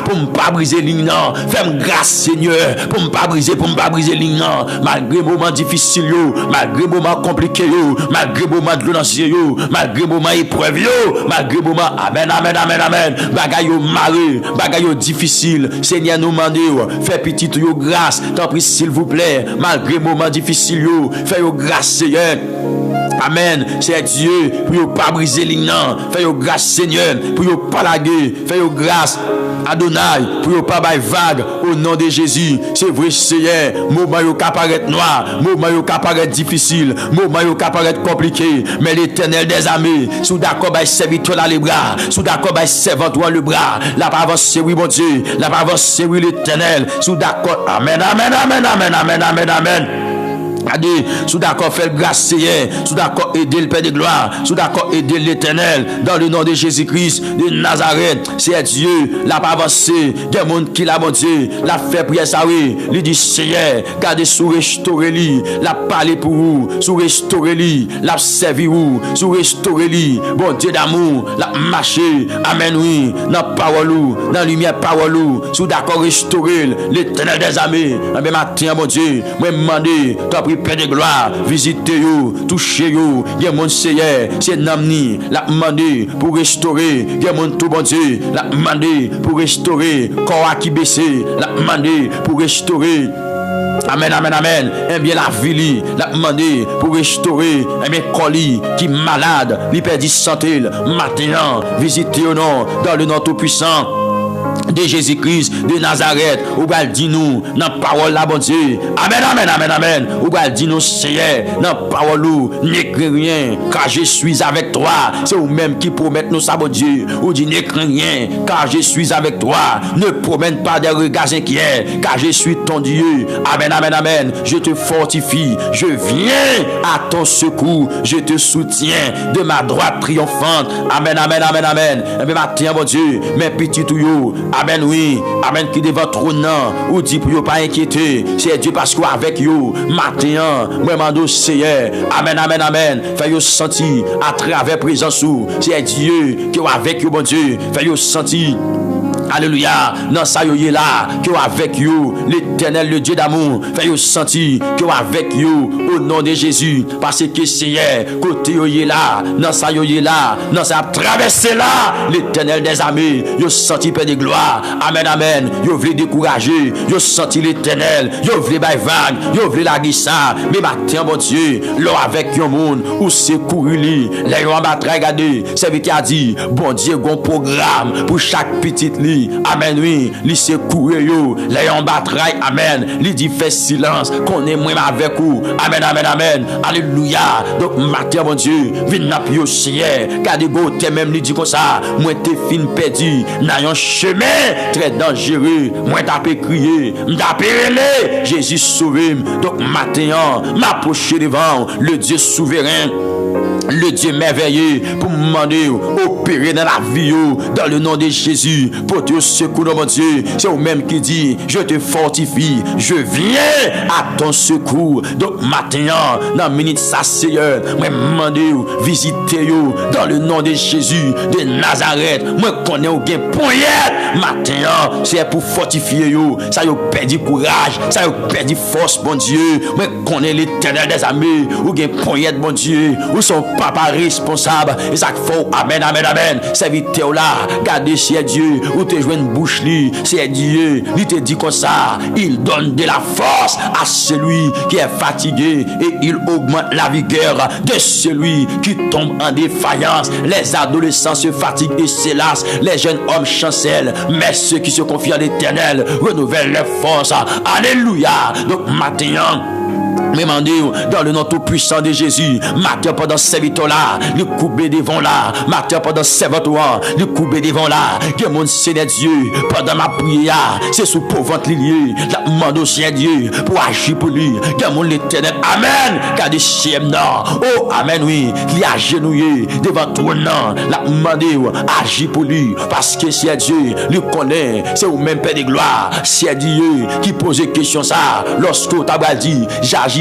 pour me pas briser ligne non. Fais-moi grâce Seigneur pour me pas briser ligne non. Malgré moment difficile yo, malgré moment compliqué yo, malgré moment de l'annonce yo, malgré moment épreuve yo, malgré moment amen. Bagay yo maré, bagay yo difficile. Seigneur nous mande fais petit yo grâce. T'en prie s'il vous plaît, malgré moment difficile yo, fais yo grâce Seigneur. Amen. C'est Dieu pour ne pas briser les liens. Fais-yo grâce Seigneur pour ne pas laguer. Fais-yo grâce Adonai pour ne pas bailler vague au nom de Jésus. C'est vrai Seigneur. Moment yo ka paraître noir, moment yo ka paraître difficile, moment yo ka paraître compliqué. Mais l'Éternel des armées, sous d'accord bailler serviteur dans les bras, sous d'accord bailler servant dans le bras. La pas avancer oui mon Dieu, la pas avancer oui l'Éternel. Sous d'accord. Amen. Allez, sous d'accord faire grâce Seigneur, sous d'accord aider le Père de gloire, sous d'accord aider l'Éternel dans le nom de Jésus-Christ de Nazareth. C'est Dieu, la pas avancé, il y a monde qui l'a mon Dieu, la fait prière ça oui, lui dit Seigneur, gardez sous restaurer lui, la parler pour vous, sous restaurer lui, la servir vous, sous restaurer lui, bon Dieu d'amour, la marcher, amen oui, dans parole ou, dans lumière parole ou, sous d'accord restaurer l'Éternel des armées. Amen matin mon Dieu, moi demander, Père de gloire, visitez yo, touchez yo, y'a mon Seigneur, c'est Namni, la demandé pour restaurer, y'a mon tout bon Dieu, la demandé pour restaurer, corps qui baissé, la demandé pour restaurer. Amen. Eh bien la vie, la demandé pour restaurer, eh bien colis qui malade, lui perdit santé, maintenant, visitez au nom, dans le nom tout puissant de Jésus-Christ de Nazareth. Ou va dire nous dans parole la bon Dieu. Amen. Ou va dire nous Seigneur dans parole ou n'écris rien car je suis avec toi. C'est vous même qui promettent nous ça bon Dieu. Ou dit n'écris rien car je suis avec toi. Ne promène pas des regards inquiets car je suis ton Dieu. Amen. Je te fortifie, je viens à ton secours, je te soutiens de ma droite triomphante. Amen. Eh bien matin bon Dieu, mes petits tuyaux. Amen oui, amen qui devant trône ou dit pour pas inquiéter, c'est Dieu parce que avec vous matin, moi mando Seigneur, amen, fait yo sentir à travers présence ou, c'est Dieu qui est avec vous bon Dieu, fait yo sentir. Alléluia, dans ça yo est là, que avec you, l'Éternel, le Dieu d'amour, fait yo sentir que avec you, au nom de Jésus, parce que Seigneur, côté yo est là, dans ça yo est là, dans ça traverser là, l'Éternel des armées, yo senti Père de gloire, amen, yo voulez décourager, yo senti l'Éternel, yo voulez bailler vague, yo voulez la guissa, mais matin bon Dieu, là avec yon monde, ou c'est courir li, les yon battre regarder, c'est lui qui a dit, bon Dieu, gon programme pour chaque petite li. Amen oui, li se courir yo, les yon bataille, amen, li dit fait silence, qu'on est moi avec vous, amen, alléluia. Donc matin bon Dieu, vin n'a yo Seigneur, gardez go t'es même li dit comme ça, moi t'es fin perdu, dans un chemin très dangereux, moi t'as crier, m't'a relé, Jésus sauvé. Donc matin, m'approcher devant le Dieu souverain, le Dieu merveilleux, pour me demander opérer dans la vie dans le nom de Jésus pour te secourir mon Dieu. C'est vous-même qui dit je te fortifie, je viens à ton secours. Donc maintenant dans minute ça Seigneur, moi demander visiter dans le nom de Jésus de Nazareth. Moi connais ou gain poignette maintenant, c'est pour fortifier ça yo perdu courage, ça yo perdu force bon Dieu. Moi connais l'Éternel des armées ou gain poignette bon Dieu, ou son papa responsable, et ça faut, amen, serviteur là, gardez c'est Dieu, ou te jouer une bouche li, c'est Dieu, il te dit comme ça, il donne de la force à celui qui est fatigué, et il augmente la vigueur de celui qui tombe en défaillance. Les adolescents se fatiguent et se lassent, les jeunes hommes chancellent, mais ceux qui se confient à l'Éternel renouvellent leurs forces. Alléluia. Donc maintenant, dans le nom tout puissant de Jésus, matin pendant serviteur là, le coupé devant là, matin pendant serviteur, le coupé devant là, que mon Seigneur Dieu, pendant ma prière, c'est sous pauvre lié, la demande au Seigneur Dieu pour agir pour lui, que mon l'Éternel, amen, car des chiens oh amen oui, qui a agenouillé devant toi non, la demande agir pour lui, parce que Seigneur Dieu, lui connaît, c'est au même Père de gloire, c'est Dieu qui pose question ça, lorsque tu as dit, j'agis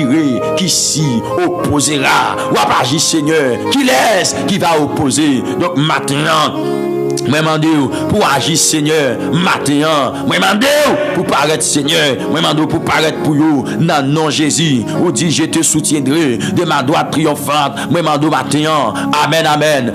qui s'y opposera ou pas agir Seigneur qui laisse qui va opposer. Donc maintenant Moi mandé pour agir Seigneur matin. Moi mandé pour paraître Seigneur. Moi mandé pour paraître pour vous. Dans nom Jésus. Ou dit je te soutiendrai de ma droite triomphante. Moi mandé matin. Amen amen.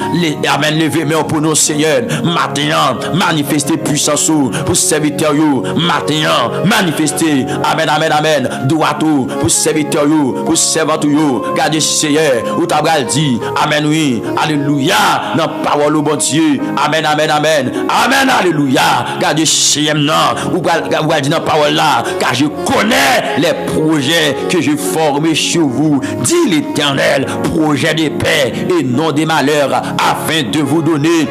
Amen levez-moi pour nous Seigneur. Matin manifester puissance pour serviteur you. Matin manifester. Amen amen amen. Droit pour serviteur you, pour servant you. Gardez Seigneur. Ou t'abral dit amen oui. Alléluia. Dans parole au bon Dieu. Amen amen. Amen, amen, alléluia. Gardez chez moi, ou va dire dans parole là, car je connais les projets que je forme sur vous, dit l'Éternel, projet de paix et non de malheur, afin de vous donner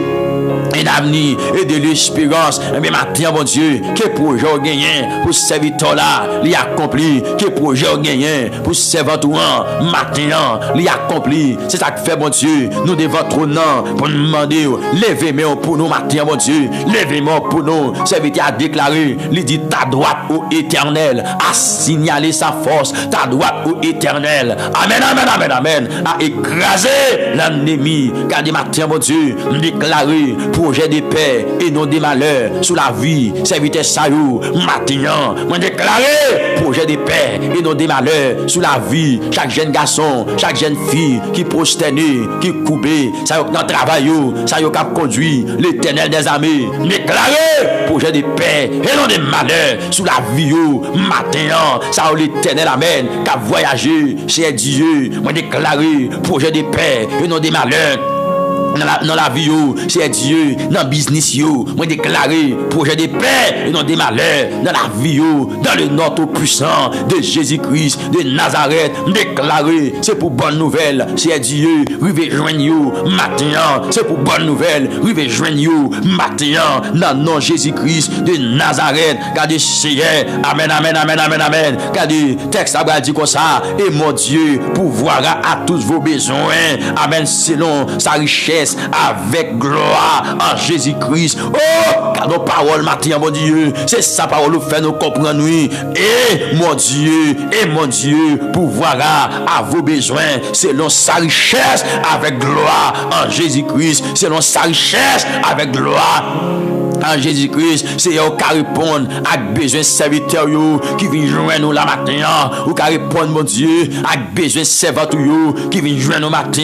un avenir et de l'espérance. Mais maintenant, mon Dieu, que projet au gagné pour serviteur là, l'y accompli, que projet au gagné pour serviteur maintenant, l'y accompli. C'est ça que fait, mon Dieu, nous devons trop nom pour nous demander, levez-moi pour nous matin, mon Dieu, levez-moi pour nous. Serviteur a déclaré, il dit ta droite au Éternel, a signalé sa force, ta droite au Éternel. Amen, amen, amen, amen, a écrasé l'ennemi. Car des matins, mon Dieu, déclaré projet de paix et non de malheur sous la vie, serviteur Sayou, maintenant, moi déclaré projet de paix et non de malheur sous la vie, chaque jeune garçon, chaque jeune fille qui prosterné, qui coupé, ça y est dans le travail, ça y est qui conduit l'Éternel des armées, déclaré projet de paix et non de malheur sous la vie, maintenant, ça y est l'Éternel amen, qui a voyagé chez Dieu, moi déclaré projet de paix et non de malheur dans la vie, c'est Dieu, dans le business, moi déclaré projet de paix et non de malheur dans la vie, dans le nom tout puissant de Jésus-Christ de Nazareth, déclaré, c'est pour bonne nouvelle, c'est Dieu, rive joignez-vous maintenant, c'est pour bonne nouvelle, rive joignez-vous maintenant, dans le nom Jésus-Christ de Nazareth, gardez Seigneur, amen, amen, amen, amen, amen, gardez, texte a dit comme ça, et mon Dieu pourvoira à tous vos besoins, amen, selon sa richesse, avec gloire en Jésus-Christ. Oh, car nos paroles matin, mon Dieu, c'est sa parole nous fait nous comprendre, oui. Et mon Dieu, pourvoira à vos besoins selon sa richesse avec gloire en Jésus-Christ, selon sa richesse avec gloire en Jésus-Christ. C'est eux qui répondent à besoin serviteur qui viennent joindre nous la matin, ou qui répondent, mon Dieu, à besoin servante qui viennent joindre nous matin,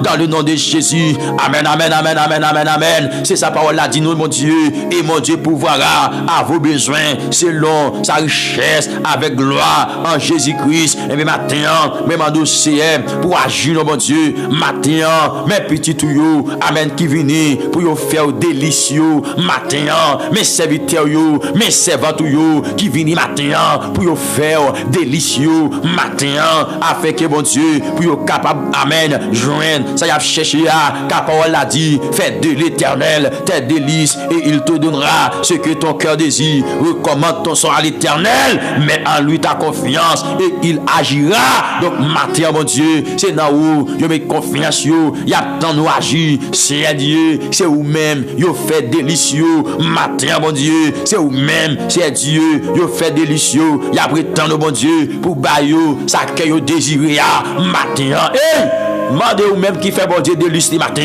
dans le nom de Jésus. Amen, amen, amen, amen, amen, amen. C'est sa parole là, dit nous, mon Dieu, et mon Dieu pourvoira à vos besoins selon sa richesse avec gloire en Jésus-Christ. Et bien matin, même en dossier pour agir, mon Dieu, matin, mes petits tuyaux, amen, qui viennent pour vous faire délicieux matin, mes serviteurs, mes servantes qui viennent matin pour vous faire délicieux matin, afin que, mon Dieu, pour vous capable, amen, joindre, ça y a cherché à car parole a dit, fais de l'Éternel tes délices et il te donnera ce que ton cœur désire. Recommande ton sort à l'Éternel, mets en lui ta confiance et il agira. Donc matin, mon Dieu, c'est dans où je mets confiance, il y a tant nous agir, c'est Dieu, c'est vous-même, vous faites délicieux matin, mon Dieu, c'est vous-même, c'est Dieu, vous faites délicieux, il y a prétend bon Dieu pour bailler ça que vous désirez matin. Mandez ou même qui fait bon Dieu délice ce matin.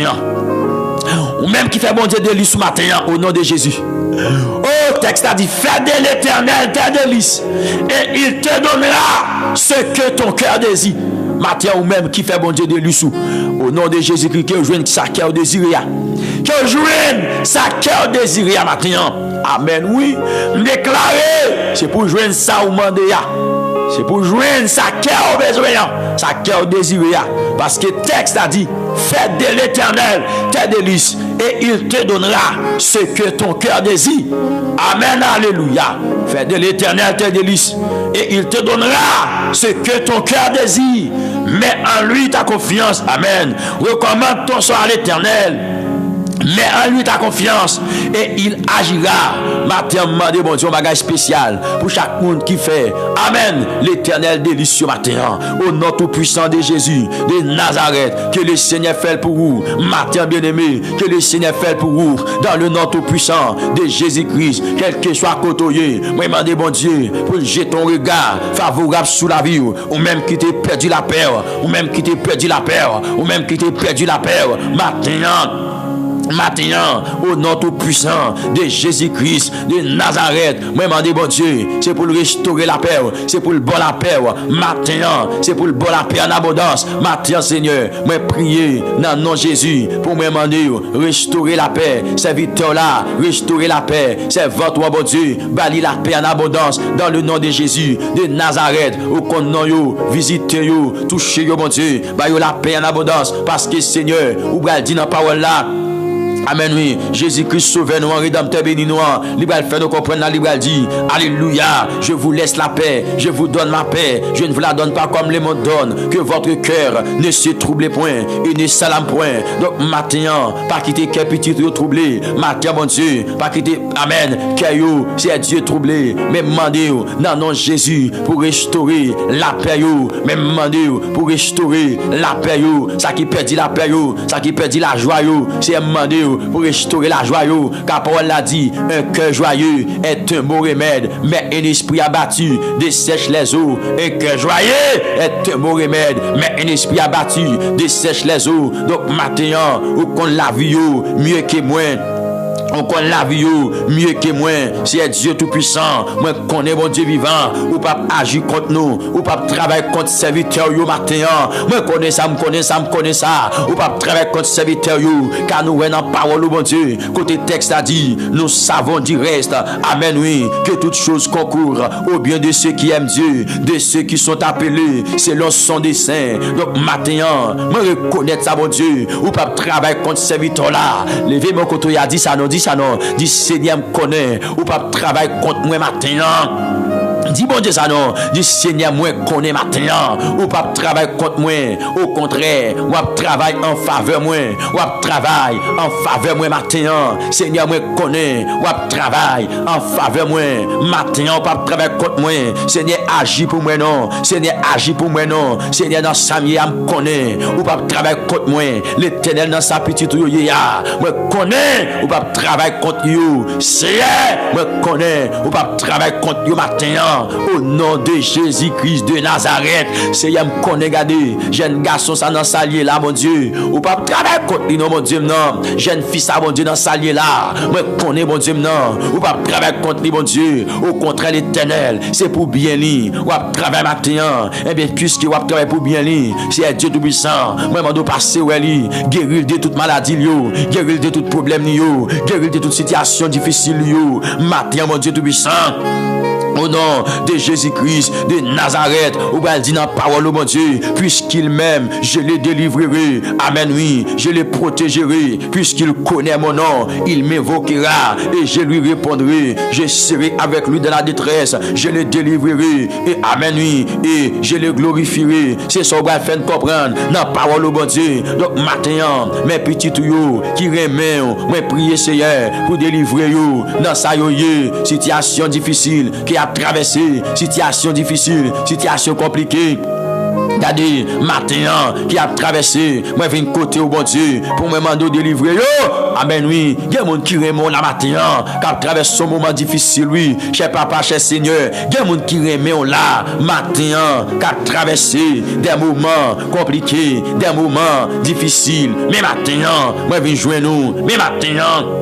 Ou même qui fait bon Dieu délice ce matin au nom de Jésus. Oh, texte a dit, fais de l'Éternel tes délices et il te donnera ce que ton cœur désire. Matin ou même qui fait bon Dieu délice au nom de Jésus-Christ, que joigne sa cœur désiré. Que joigne sa cœur désiré matin. Amen, oui. Déclaré, c'est pour joindre ça ou demander. C'est pour joindre sa cœur besoin, sa cœur désiré. Parce que le texte a dit, fais de l'Éternel tes délices et il te donnera ce que ton cœur désire. Amen, alléluia. Fais de l'Éternel tes délices et il te donnera ce que ton cœur désire. Mets en lui ta confiance. Amen. Recommande ton sort à l'Éternel. Mets en lui ta confiance et il agira. Matin, demandez bon Dieu un bagage spécial pour chaque monde qui fait. Amen. L'Éternel délicieux matin. Au nom tout puissant de Jésus de Nazareth. Que le Seigneur fait pour vous. Matin bien-aimé. Que le Seigneur fait pour vous. Dans le nom tout puissant de Jésus-Christ. Quel que soit côtoyé. Moi, demandez bon Dieu pour jeter ton regard favorable sous la vie. Ou même qui t'a perdu la paix. Ou même qui t'a perdu la paix. Ou même qui t'a perdu la paix. Maintenant. Maintenant, au nom tout puissant de Jésus-Christ de Nazareth, moi demande bon Dieu, c'est pour restaurer la paix, c'est pour le bon la paix. Maintenant, c'est pour le bon la paix en abondance. Maintenant, Seigneur, moi prier dans le nom de Jésus pour me demander restaurer la paix. Serviteur là, restaurer la paix. C'est votre bon Dieu, bali la paix en abondance dans le nom de Jésus de Nazareth. Au compte yo, visitez yo, touchez yo bon Dieu, ba yo la paix en abondance parce que Seigneur, ou bral dit dans parole là. Amen, oui. Jésus-Christ sauve nous, rédempteur béni nous. Libéral fait nous comprendre, libéral dit, alléluia, je vous laisse la paix, je vous donne ma paix, je ne vous la donne pas comme le monde donne, que votre cœur ne se trouble point et ne s'alarme point. Donc, maintenant, pas quitter cœur petit troublé, maintenant, mon Dieu, pas quitter, amen, cœur, c'est Dieu troublé, mais demandez, dans nom Jésus, pour restaurer la paix, mais demandez, pour restaurer la paix, ça qui perdit la paix, ça qui perdit la joie, c'est demander pour restaurer la joie, car Paul l'a dit, un cœur joyeux est un bon remède, mais un esprit abattu dessèche les eaux. Un cœur joyeux est un bon remède, mais un esprit abattu dessèche les eaux. Donc maintenant, ou qu'on la vie mieux que moi. On connaît la vie mieux que moi. C'est Dieu tout-puissant. Moi, connais mon Dieu vivant. Ou pas agir contre nous. Ou pas travailler contre serviteur yo matin. Moi, connais ça, me connais ça, me connais ça. Ou pas travailler contre serviteur yo. Car nous, en parole, mon Dieu. Côté texte a dit, nous savons du reste. Amen, oui. Que toutes choses concourent au bien de ceux qui aiment Dieu. De ceux qui sont appelés selon son dessein. Donc, matin, moi, reconnaître ça, mon Dieu. Ou pas travailler contre serviteur là. Levez mon côté, il a dit ça, non, dit ça non, dit Seigneur me connaît, ou pas travailler contre moi maintenant. Dis bon Dieu ça non, dis Seigneur moi connaît maintenant, ou pas travailler contre moi, au contraire, ou pas travailler en faveur moi, ou pas travailler en faveur moi maintenant. Seigneur moi connaît, ou pas travailler en faveur moi maintenant, ou pas travailler contre moi. Seigneur agis pour moi non, Seigneur agis pour moi non. Seigneur dans Samuel me connaît, ou pas travailler contre moi. L'Éternel dans sa petite ya, moi connaît, ou pas travailler contre you. Seigneur moi connaît, ou pas travailler contre you maintenant. Au nom de Jésus-Christ de Nazareth, Seigneur me connaît, regardez, jeune garçon ça dans salier là, mon Dieu, ou pas travailler contre lui, non, mon Dieu, non, jeune fils ça, mon Dieu, dans salier là, moi connais, mon Dieu, non, ou pas travailler contre lui, mon Dieu, au contraire, l'Éternel, c'est pour bien lui, ou pas travailler maintenant, et bien, puisque ou pas travailler pour bien lui, c'est Dieu tout-puissant, moi, je dois passer, ouais, lui, guérir de toute maladie, guérir de tout problème, guérir de toute situation difficile, maintenant, mon Dieu tout-puissant. Au nom de Jésus-Christ de Nazareth, ou bien dit dans la parole, mon Dieu, puisqu'il m'aime, je le délivrerai. Amen, oui, je le protégerai. Puisqu'il connaît mon nom, il m'invoquera et je lui répondrai. Je serai avec lui dans la détresse, je le délivrerai. Et amen, oui, et je le glorifierai. C'est ça qu'on va faire comprendre dans la parole, mon Dieu. Donc, maintenant, mes petits tuyaux qui remettent, moi prier Seigneur pour délivrer yo dans sa situation difficile qui a traversé, situation difficile, situation compliquée. Regardez, maintenant, qui a traversé, moi je viens côté au bon Dieu pour me demander de délivrer. Amen, oui. Il y a des gens qui remontent là maintenant, qui a traversé ce moment difficile, oui. Cher papa, cher Seigneur, il y a des gens qui remontent là maintenant, qui a traversé des moments compliqués, des moments difficiles. Mais maintenant, moi je viens joindre nous. Mais maintenant,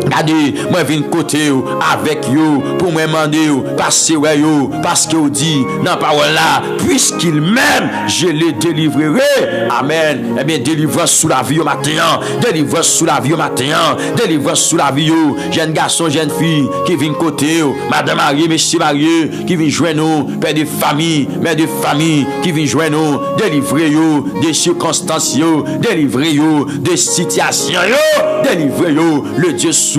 regardez, moi je viens côté avec vous pour me demander passer ouais yo parce que vous dit dans la parole là, puisqu'il m'aime, je le délivrerai. Amen. Eh bien, délivrance sous la vie au matin, délivrance sous la vie au matin, délivrance sous la vie au jeune garçon, jeune fille qui vient côté, madame mariée, monsieur marié qui vient joindre nous, père de famille, mère de famille qui vient joindre nous, délivrer yo des circonstances yo, délivrer yo des situations yo, délivrer yo le Dieu souverain.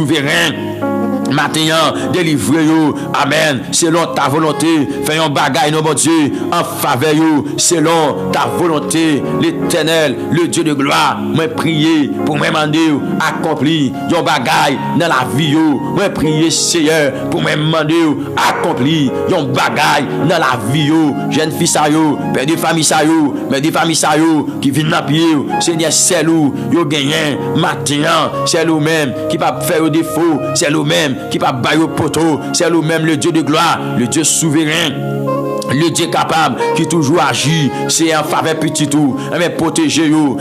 Maintenant, délivrez-vous, amen, selon ta volonté, fais un bagaille, non, mon Dieu, en faveur, selon ta volonté, l'Éternel, le Dieu de gloire, moi prier pour me demander, accomplir, un bagaille dans la vie, moi prier, Seigneur, pour me demander, accomplir, un bagaille dans la vie, jeune fille, ça, père de famille, ça, mère de famille, ça, qui vient dans pied, Seigneur, c'est nous, yo gagnant, maintenant, c'est nous-mêmes qui va faire au défaut, c'est nous-mêmes qui va bailler au poteau, c'est nous-mêmes le Dieu de gloire, le Dieu souverain. Le Dieu capable qui toujours agit, c'est en faveur petit tout. Mais protégez-vous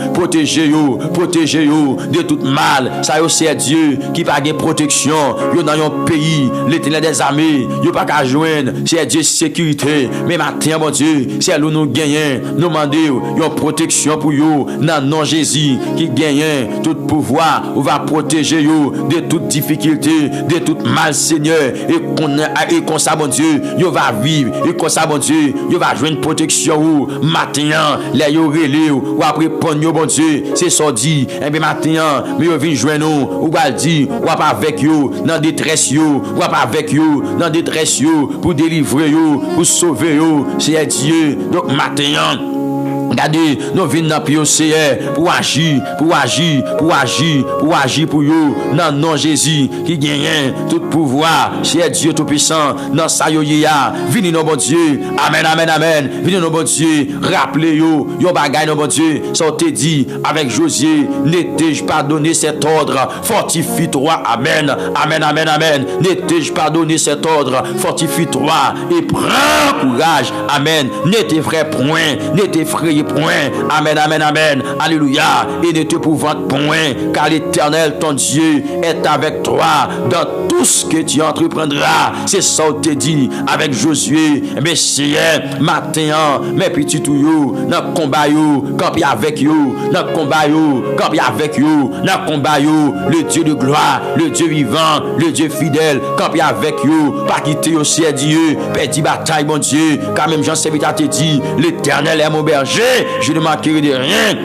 de tout mal. Ça c'est Dieu qui pas de protection. Yo dans un pays, l'Éternel des armées, yo pas qu'à joindre. C'est Dieu sécurité. Mais matin mon Dieu, c'est où nous gagnons. Nous demandons une protection pour vous. Dans nom Jésus qui gagne tout pouvoir, on va protéger vous de toute difficulté, de tout mal Seigneur. Et comme ça mon Dieu, yo va vivre. Et comme ça mon Dieu, vous va jouer une protection ou matin, les yo relé ou après prendre bon Dieu, c'est ça dit. Et bien matin, mais vous venez joindre nous, ou va dire, ou pas avec vous dans détresse yo, ou pas avec vous dans détresse yo pour délivrer yo, pour sauver yo, c'est Dieu. Donc matin, regardez, nous venons dans le Seigneur pour agir pour vous. Dans le nom de Jésus qui gagne tout pouvoir. C'est Dieu tout-puissant. Dans sa yoya. Venez nos bon Dieu. Amen, amen, amen. Venez nos bon Dieu. Rappelez-vous. Yon bagay nos bon Dieu. Ça te dit avec Josué. N'étais-je pas donné cet ordre? Fortifie-toi. Amen. Amen, amen, amen. N'étais-je pas donné cet ordre? Fortifie-toi et prends courage. Amen. Ne t'effraie point. Ne t'effraie point. Amen, amen, amen. Alléluia. Et ne te pouvante point, car l'Éternel, ton Dieu, est avec toi dans tout ce que tu entreprendras. C'est ça que te dit avec Josué. Mais Seigneur, matin, mes petits tuyaux, dans le combat, campi avec you, dans le combat, campi avec you, dans le combat, le Dieu de gloire, le Dieu vivant, le Dieu fidèle, campi avec you, pas quitter aussi Dieu, petit bataille, mon Dieu, car même Jean serviteur te dit, l'Éternel est mon berger, je ne manquerai de rien.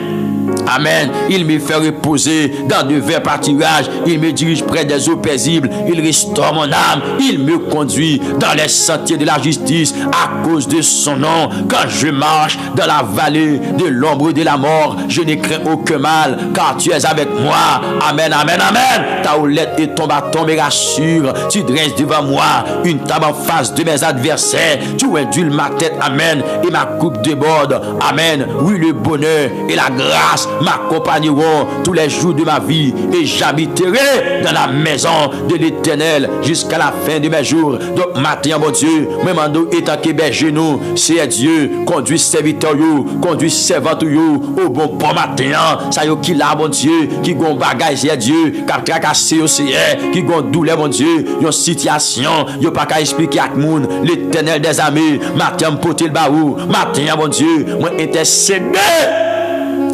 Amen. Il me fait reposer dans de verts pâturages. Il me dirige près des eaux paisibles. Il restaure mon âme. Il me conduit dans les sentiers de la justice à cause de son nom. Quand je marche dans la vallée de l'ombre de la mort, je ne crains aucun mal, car tu es avec moi. Amen, amen, amen. Ta houlette et ton bâton me rassurent. Tu dresses devant moi une table en face de mes adversaires. Tu induis ma tête. Amen. Et ma coupe déborde. Amen. Oui, le bonheur et la grâce m'accompagneront tous les jours de ma vie et j'habiterai dans la maison de l'Éternel jusqu'à la fin de mes jours. Donc matin, mon Dieu, moi mando étant que berger nous, c'est Dieu, conduit serviteur you, conduit servant you au bon port matin. Ça yo qui là, mon Dieu, qui gon bagage, c'est Dieu, qui a tracassé au CR, qui gon douleur, mon Dieu, yon situation, yo pas qu'à expliquer à moun, l'Éternel des armées, matin m'pote le baou, matin, mon Dieu, moi intercéder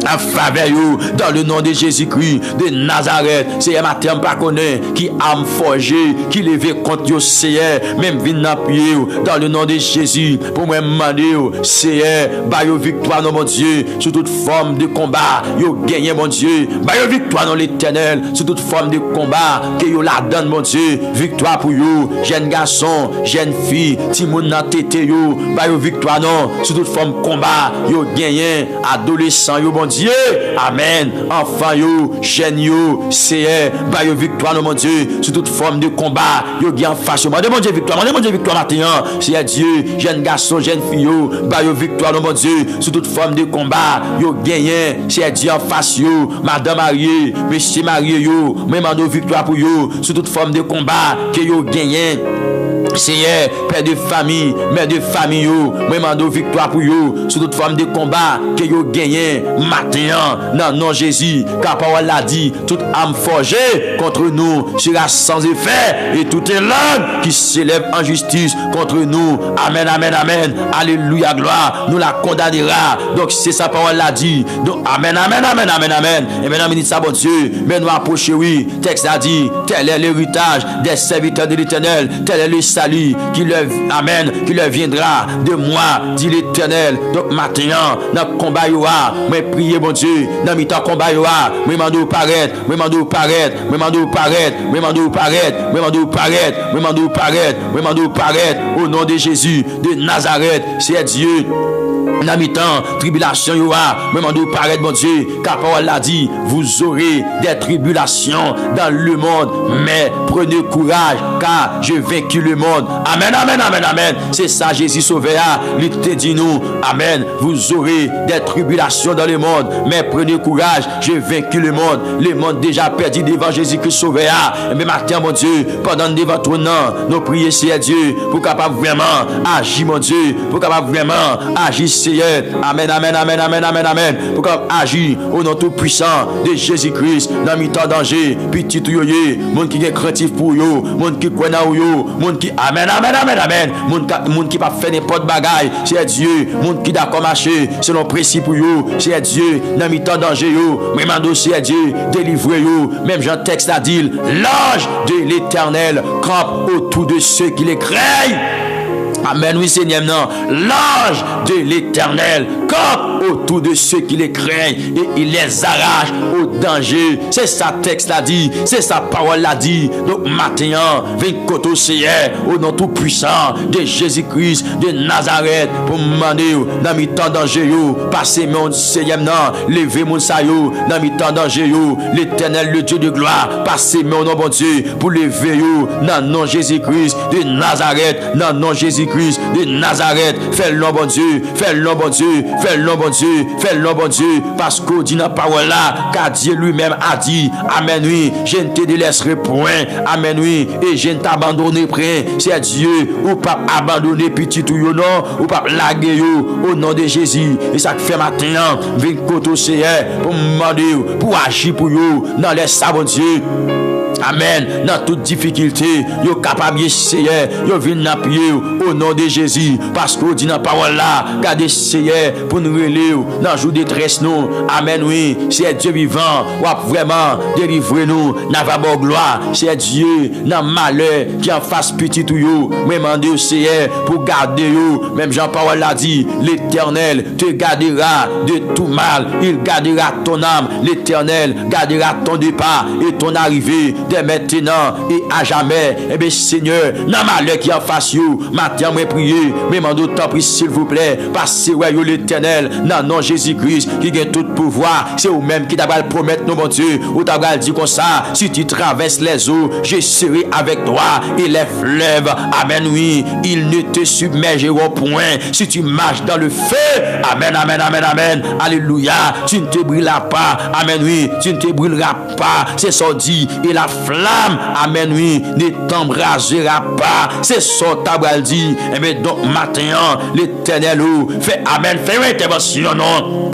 en faveur dans le nom de Jésus-Christ de Nazareth. C'est un matin pas connaît qui a forgé, qui levé contre yo Seigneur, même vin dans pied dans le nom de Jésus pour moi demander Seigneur, ba yo victoire non mon Dieu sur toute forme de combat, yo gagné mon Dieu, ba yo victoire dans l'Éternel sur toute forme de combat que yo la donne mon Dieu, victoire pour yo, jeune garçon, jeune fille, ti moun nan tete yo, ba yo victoire non sur toute forme de combat, yo gagné adolescent yo bon Dieu, amen. Enfant yo, jeune yo, Seigneur, ba yo victoire mon Dieu sur toute forme de combat, yo gagne en face, mon Dieu victoire, mon Dieu victoire matin, c'est Dieu, jeune garçon, jeune fille yo, ba yo victoire mon Dieu sur toute forme de combat, yo gagne, c'est Dieu en face yo, madame mariée, monsieur marié yo, même mando victoire pour yo sur toute forme de combat que yo gagne. Seigneur, père de famille, mère de famille, moi mando victoire pour yo sur toute forme de combat que yo gagné matin dans nom Jésus, car parole l'a dit, toute âme forgée contre nous sera sans effet et toute langue qui s'élève en justice contre nous, amen, amen, amen, alléluia, gloire, nous la condamnera. Donc c'est sa parole l'a dit, donc amen, amen, amen, amen, amen. Et maintenant ministre ça bon Dieu, mais nous approcher oui, texte a dit, tel est l'héritage des serviteurs de l'Éternel, tel est le salut qui leur, amen, qui leur viendra de moi, dit l'Éternel. Donc maintenant, dans le combat, moi prier mon Dieu, dans mi temps combat, moi mando paraître, moi mando paraître, moi mando paraître, moi mando paraître, moi mando paraître, moi mando paraître, moi mando paraître, au nom de Jésus de Nazareth, c'est Dieu. Dans mi-temps, tribulation y aura, même en paraître, mon Dieu, car parole l'a dit, vous aurez des tribulations dans le monde, mais prenez courage, car je vaincu le monde. Amen, amen, amen, amen. C'est ça, Jésus sauveur, il te dit nous, amen, vous aurez des tribulations dans le monde, monde, mais prenez courage, j'ai vaincu le monde déjà perdu devant Jésus-Christ Sauveur. Mais matin, mon Dieu, pendant devant ton nom, nous prions, Seigneur Dieu, pour capable vraiment agir, mon Dieu, pour capable vraiment agir, Seigneur. Amen, amen, amen, amen, amen, amen. Pour capable agir au nom tout puissant de Jésus-Christ, dans mi temps danger, petit tout yoye, monde qui est craintif pour yo, monde qui croit dans yo, monde qui, amen, amen, amen, amen, monde qui pas fait n'importe bagaille, Seigneur Dieu, monde qui d'accord marcher, selon principe pour yo, Seigneur Dieu, dans mi temps danger yo, même en Seigneur Dieu, délivrez yo, même Jean texte a dit, l'ange de l'Éternel campe autour de ceux qui les craignent. Amen, oui Seigneur, non. L'ange de l'Éternel campe autour de ceux qui les craignent et il les arrache au danger. C'est ça texte l'a dit, c'est sa parole l'a dit. Donc maintenant, viens côté Seigneur au nom tout puissant de Jésus-Christ de Nazareth pour me demander dans mi temps danger yo, passez mon Seigneur non, levez mon sayo dans mi temps danger yo, l'Éternel le Dieu de gloire, passez mon nom bon Dieu pour lever yo dans nom Jésus-Christ de Nazareth, dans nom Jésus-Christ de Nazareth, fais le nom bon Dieu, fais le nom bon Dieu, fais le nom bon Dieu, fais le nom bon Dieu, parce qu'on dit dans la parole là, car Dieu lui-même a dit, amen oui, je ne te délaisserai point, amen oui, et je ne t'abandonnerai point, c'est Dieu, ou pas abandonner petit ou yo non, ou pas laguer yo, au nom de Jésus, et ça fait maintenant, viens côté Seigneur, pour me demander, pour agir pour yo, dans les sabons Dieu. Amen. Dans toute difficulté, yo capable Seigneur, yo vinn dans pied au nom de Jésus parce que dit dans parole là, gardez Seigneur pour nous relever dans jour de détresse nous. Amen oui, c'est Dieu vivant, ou vraiment délivrer nous, n'a pas bon gloire, c'est Dieu dans malheur qui en face petit ou yo, même demandez au Seigneur pour garder yo, même Jean parole l'a dit, l'Éternel te gardera de tout mal, il gardera ton âme, l'Éternel gardera ton départ et ton arrivée dès maintenant et à jamais. Eh bien Seigneur, dans malheur qui en face you, matin moi prier, mais mando temps prie s'il vous plaît, parce que ouais l'Éternel, dans nom Jésus-Christ qui a tout pouvoir, c'est vous même qui t'a promettre nous mon Dieu, ou t'a dit comme ça, si tu traverses les eaux, je serai avec toi et les fleuves, amen oui, ils ne te submergeront point, si tu marches dans le feu, amen, amen, amen, amen, alléluia, tu ne te brûleras pas, amen oui, tu ne te brûleras pas, c'est ça dit, et la flamme, amen oui, ne t'embrasera pas, c'est ça t'as dit, et bien donc maintenant, l'Éternel fait amen, fait une intervention non.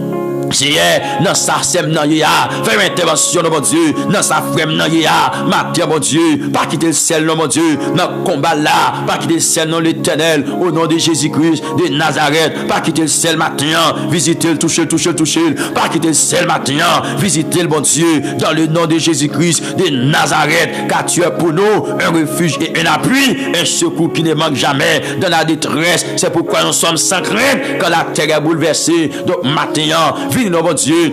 Seigneur, dans sa sème nan yé a, fais une intervention mon Dieu, dans sa frème nan yé a, matin mon Dieu, pas quitter le ciel non mon Dieu, dans le combat là, pas quitter le ciel non l'Éternel, au nom de Jésus-Christ de Nazareth, pas quitter le ciel matin, visiter le toucher, pas quitter le ciel matin, visiter le bon Dieu, dans le nom de Jésus-Christ de Nazareth, car tu es pour nous un refuge et un appui, un secours qui ne manque jamais dans la détresse, c'est pourquoi nous sommes sans crainte quand la terre est bouleversée, donc matin, vini non bon Dieu,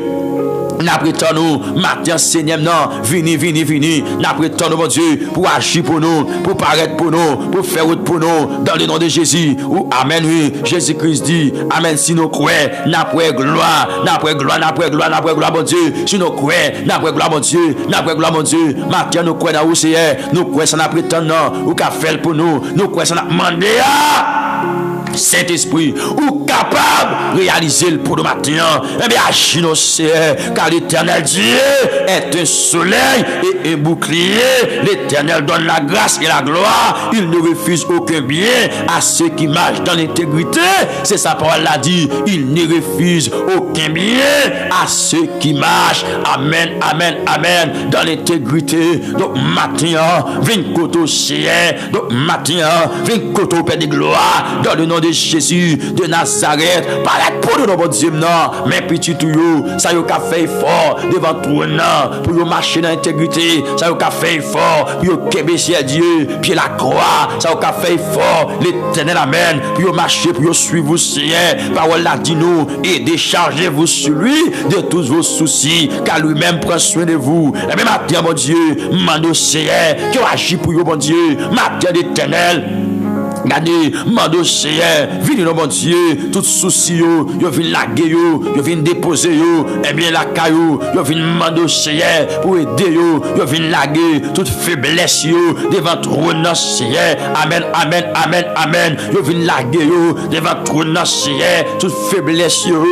n'apprétons nous, matin Seigneur non, vini, n'apprétons nous mon Dieu, pour agir pour nous, pour paraître pour nous, pour faire route pour nous, dans le nom de Jésus, ou amen oui, Jésus-Christ dit, amen si nous croyons, n'après gloire, mon Dieu, si nous croyons, n'après gloire mon Dieu, matin nous croyons dans où c'est, nous croyons ça n'apprétons non, ou qu'a fait pour nous croyons ça n'a demandé Saint-Esprit, ou capable de réaliser le pour le matin, eh bien, agis nos Seigneur, car l'Éternel Dieu est un soleil et un bouclier. L'Éternel donne la grâce et la gloire. Il ne refuse aucun bien à ceux qui marchent dans l'intégrité. C'est sa parole l'a dit. Il ne refuse aucun bien à ceux qui marchent. Amen, amen, amen. Dans l'intégrité. Donc, matin, viens côté Seigneur. Donc, matin, viens côté Père de gloire. Dans le nom de Jésus de Nazareth, paraître pour nous, bon Dieu, non, mais petit tout, ça y a fait fort devant tout, non, pour marcher dans l'intégrité, ça y a fait fort, pour québécois Dieu, puis la croix, ça y a fait fort, l'Éternel, amen, pour marcher, pour suivre vous, Seigneur, parole l'a dit nous, et déchargez-vous sur lui de tous vos soucis, car lui-même prend soin de vous, et même matin, mon Dieu, mande au Seigneur, qui agit pour vous, mon Dieu, matin d'Éternel. Gardez, mando Seigneur, venez dans mon Dieu, tout souci yo, vin laguer yo vin déposer yo, et bien la caillou, yo vin mando Seigneur pour aider yo vin laguer toute faiblesse yo devant trône Seigneur. Amen, amen, amen, amen. Yo vin laguer yo devant trône Seigneur, toute faiblesse yo.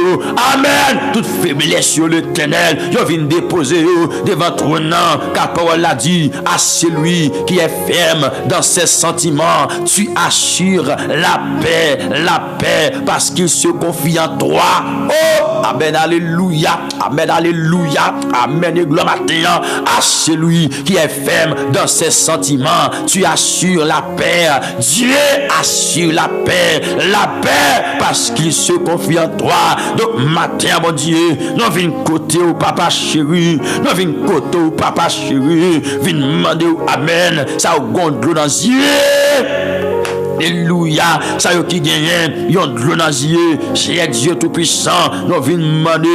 Amen, toute faiblesse yo l'Éternel, yo vin déposer yo devant trône, car parole a dit à celui qui est ferme dans ses sentiments, tu assures la paix, parce qu'il se confie en toi. Oh, amen, alléluia, amen, alléluia, amen, et gloire matin à celui qui est ferme dans ses sentiments, tu assures la paix. Dieu assure la paix, parce qu'il se confie en toi. Donc matin, mon Dieu, nous venons côté au papa chéri, nous venons côté au papa chéri, venons demander amen, ça au gondre dans les yeux. Alléluia, ça y qui gagne, yon de l'eau dans les yeux, c'est Dieu tout puissant, nous venons demander,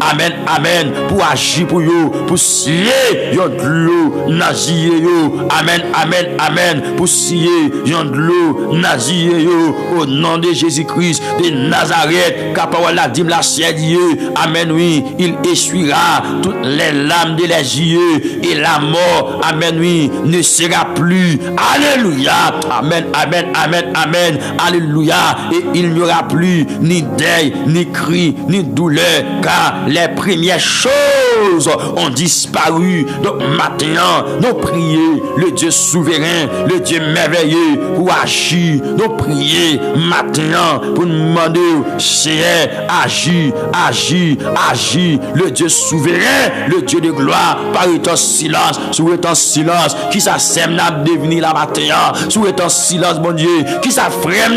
amen, amen, pour agir pour yo, pour scier, yon de l'eau dans les yeux, amen, amen, amen, pour scier, yon de l'eau dans les yeux, au nom de Jésus-Christ de Nazareth, car parole la dit, la c'est Dieu, amen, oui, il essuiera toutes les larmes de les yeux, et la mort, amen, oui, ne sera plus, alléluia, amen, amen, amen, amen, alléluia, et il n'y aura plus ni deuil, ni cri, ni douleur, car les premières choses ont disparu. Donc maintenant, nous prions le Dieu souverain, le Dieu merveilleux pour agir. Nous prions maintenant pour nous demander, Seigneur, agis, agis, agis, le Dieu souverain, le Dieu de gloire, par ton silence, sous ton silence, qui ça sème à devenir la matin, sous ton silence, mon Dieu, qui ça frère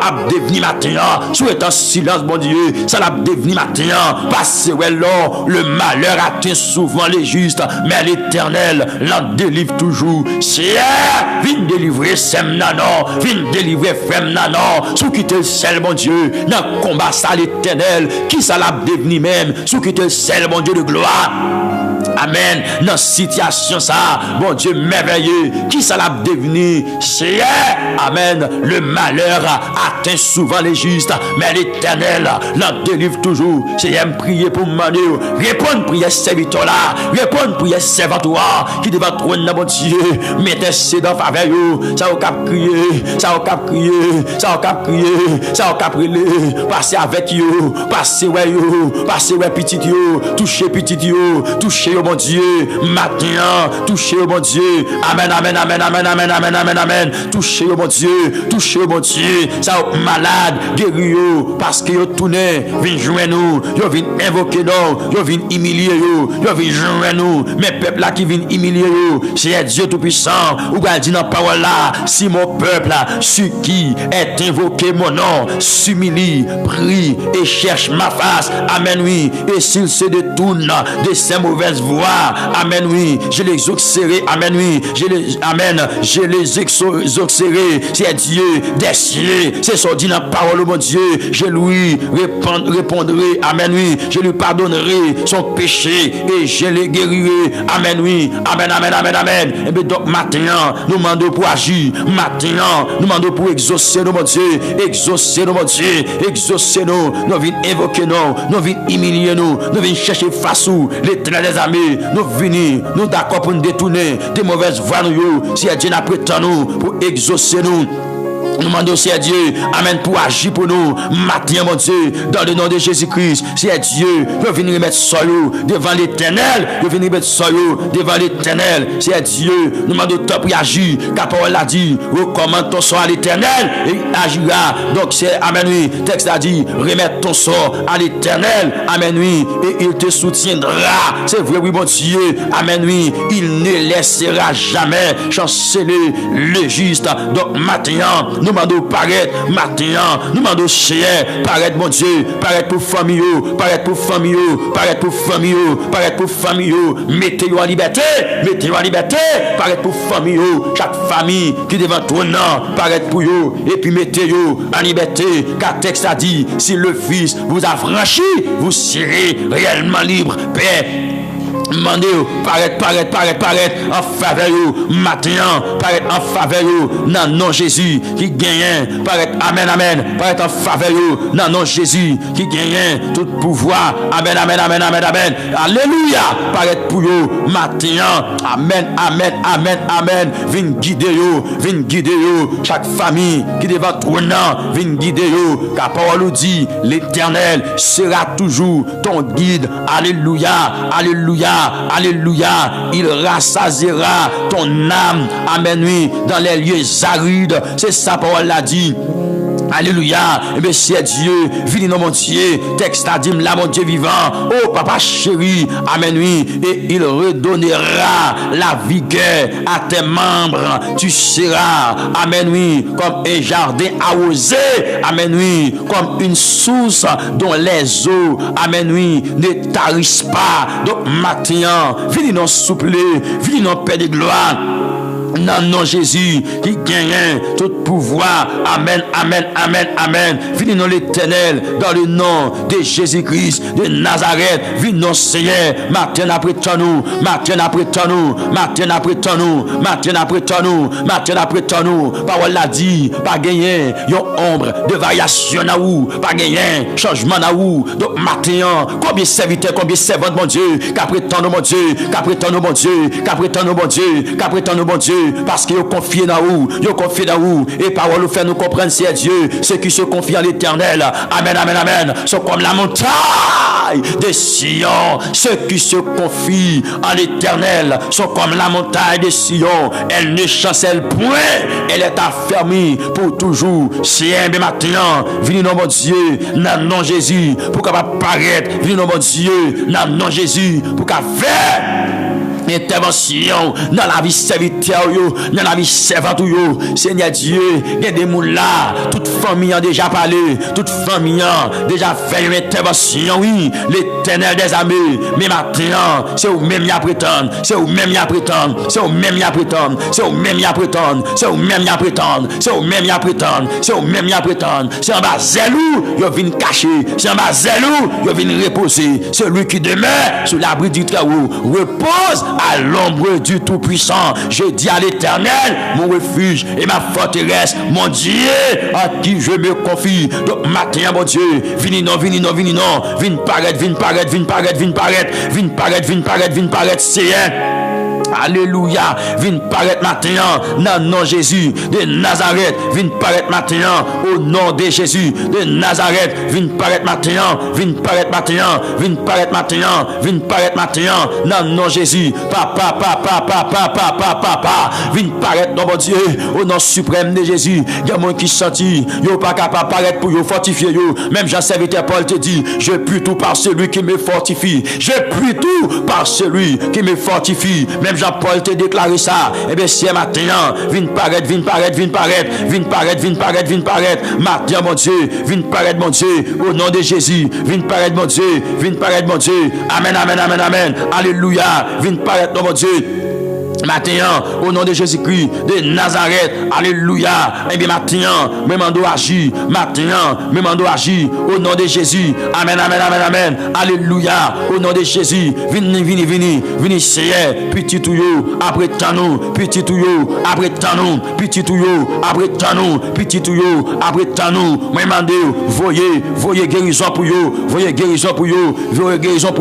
à devenir matin, sous ton silence, mon Dieu, ça l'a devenir matin, parce que le malheur atteint souvent les justes, mais l'Éternel l'en délivre toujours. Seigneur, viens délivrer Sem Nanon, viens délivrer Frem Nanon, sous qui te seul, mon Dieu, dans le combat ça l'Éternel, qui ça l'a devenir même, sous qui te seul, mon Dieu de gloire. Amen. Dans situation ça, bon Dieu merveilleux, qui ça l'a devenu, Seigneur. Amen. Le malheur atteint souvent les justes, mais l'Éternel l'en délivre toujours. Seigneur, prier pour Manu. Répondre prière serviteur là. Répondre prière servantoire qui devant trône dans mon Dieu. Mettez ses dans faveur. Ça au cap crier, ça au cap crier, ça au cap crier, ça au cap prier. Passez avec yo, passez ouais yo, passez ouais petit yo, touchez petit yo, touchez yo mon Dieu, maintenant, touchez au bon Dieu, amen, amen, amen, amen, amen, amen, amen, amen, touchez au bon Dieu, touchez au bon Dieu, ça malade, guéri, parce que yo tourné, vin joindre nous, yo vin invoquer nous, yo vin humilier yo vin joindre nous, mais peuple là qui vin humilier yo, c'est Dieu tout puissant, ou va dire dans parole là, si mon peuple là, celui qui est invoqué mon nom, s'humilie, prie et cherche ma face, amen, oui, et s'il se détourne de ses mauvaises voies, amen, oui, je les exaucerai, amen, oui, je les exaucerai, c'est Dieu des cieux, c'est son dit dans la parole, mon Dieu, je lui répondrai, amen, oui, je lui pardonnerai son péché et je les guérirai, amen, oui, amen, amen, amen, amen, et bien donc maintenant, nous demandons pour agir, maintenant, nous demandons pour exaucer nous, mon Dieu, exaucer nous, mon Dieu, exaucer nous, nous venons invoquer nous venons humilier nous venons chercher face où l'Éternel des armées, nous venons, nous d'accord pour nous détourner des mauvaises voies, nous, si Dieu n'a prétend nous, pour exaucer nous. Nous demandons aussi à Dieu, amen, pour agir pour nous, matin, mon Dieu, dans le nom de Jésus-Christ. C'est Dieu, je viens remettre soyou devant l'Éternel, je viens remettre soyou devant l'Éternel. C'est Dieu, nous demandons toi pour agir, car parole a dit, recommande ton sort à l'Éternel et il agira. Donc c'est, amen, oui, texte a dit, remettre ton sort à l'Éternel, amen, oui, et il te soutiendra. C'est vrai, oui, mon Dieu, amen, oui, il ne laissera jamais chanceler le juste. Donc maintenant, nous demandons paraître maintenant, nous demandons cher, paraître mon Dieu, paraître pour famille, paraître pour famille, paraître pour famille, paraître pour famille, mettez-vous en liberté, mettez-vous en liberté, paraître pour famille, chaque famille qui devant toi, non, paraître pour vous, et puis mettez-vous en liberté, car texte a dit, si le Fils vous a franchi, vous serez réellement libre, paix. Mandez paraître en faveur matin, paraître en faveur dans nom Jésus qui gagne, paraître amen paraître en faveur dans nom Jésus qui gagne tout pouvoir, amen alléluia, paraître pour yo matin, amen, vin guider yo, chaque famille qui devant trône, vin guider yo, car parole dit l'Éternel sera toujours ton guide, alléluia, il rassasiera ton âme, amen, oui, dans les lieux arides, c'est ça parole l'a dit. Alléluia, et bien c'est Dieu, vini non mon Dieu, texte a dit là mon Dieu vivant, oh papa chéri, amen oui, et il redonnera la vigueur à tes membres, tu seras, amen oui, comme un jardin arrosé, amen oui, comme une source dont les eaux, amen oui, ne tarissent pas, donc matin, vini non souple, vini non paix de gloire, non, non, Jésus, qui gagne tout pouvoir. Amen. Venez dans l'Éternel, dans le nom de Jésus-Christ de Nazareth. Venez non Seigneur, matin après nous, parole l'a dit, pas gagner, yon ombre de variation à vous, pas gagner, changement à vous. Donc matin, combien serviteurs, combien servantes, mon Dieu, qu'après nous, mon Dieu, parce que vous confiez dans vous, et parole nous fait nous comprendre c'est Dieu, ceux qui se confient en l'Éternel, amen, sont comme la montagne de Sion, ceux qui se confient en l'Éternel sont comme la montagne de Sion, elle ne chancelle point, elle est affermie pour toujours. C'est un matin, venez dans mon Dieu, dans le nom de Jésus, pour qu'elle paraître, venez dans mon Dieu, dans le nom de Jésus, pour qu'elle fasse intervention dans la vie serviteur, dans la vie servante, Seigneur Dieu, il y a des gens là, toute famille a déjà parlé, toute famille a déjà fait une intervention, oui, l'Éternel des armées, mais maintenant, c'est où même y a prétendre, c'est en bas zélou, il vient cacher, c'est en bas zélou, il vient reposer, celui qui demeure sous l'abri du Très-Haut, repose à l'ombre du Tout-Puissant. Je dis à l'Éternel, mon refuge et ma forteresse, mon Dieu, à qui je me confie. Donc matin, mon Dieu, vini non, vin paraître, Seigneur. Alléluia, vin paraître matin, dans le nom de Jésus de Nazareth, vin paraître matin, au nom de Jésus de Nazareth, vin paraître matin, dans le nom de Jésus, papa, vin paraître dans mon Dieu, au nom suprême de Jésus, il y a mon qui senti, yo pas capable paraître pour yo fortifier yo, même Jean serviteur Paul te dit, je puis tout par celui qui me fortifie, même Jean-Paul te déclaré ça. Eh bien, c'est matin, vin paraître. Matin, mon Dieu, vin paraître, mon Dieu, au nom de Jésus, vin paraître, mon Dieu. Amen. Alléluia, vin paraître, mon Dieu. Matin, au nom de Jésus-Christ de Nazareth, alléluia. Et bien matin, même en doit agir. Au nom de Jésus, amen. Alléluia, au nom de Jésus. Vini, Seigneur, petit tuyau, après nous, petit tuyau, après nous, même voyez guérison pour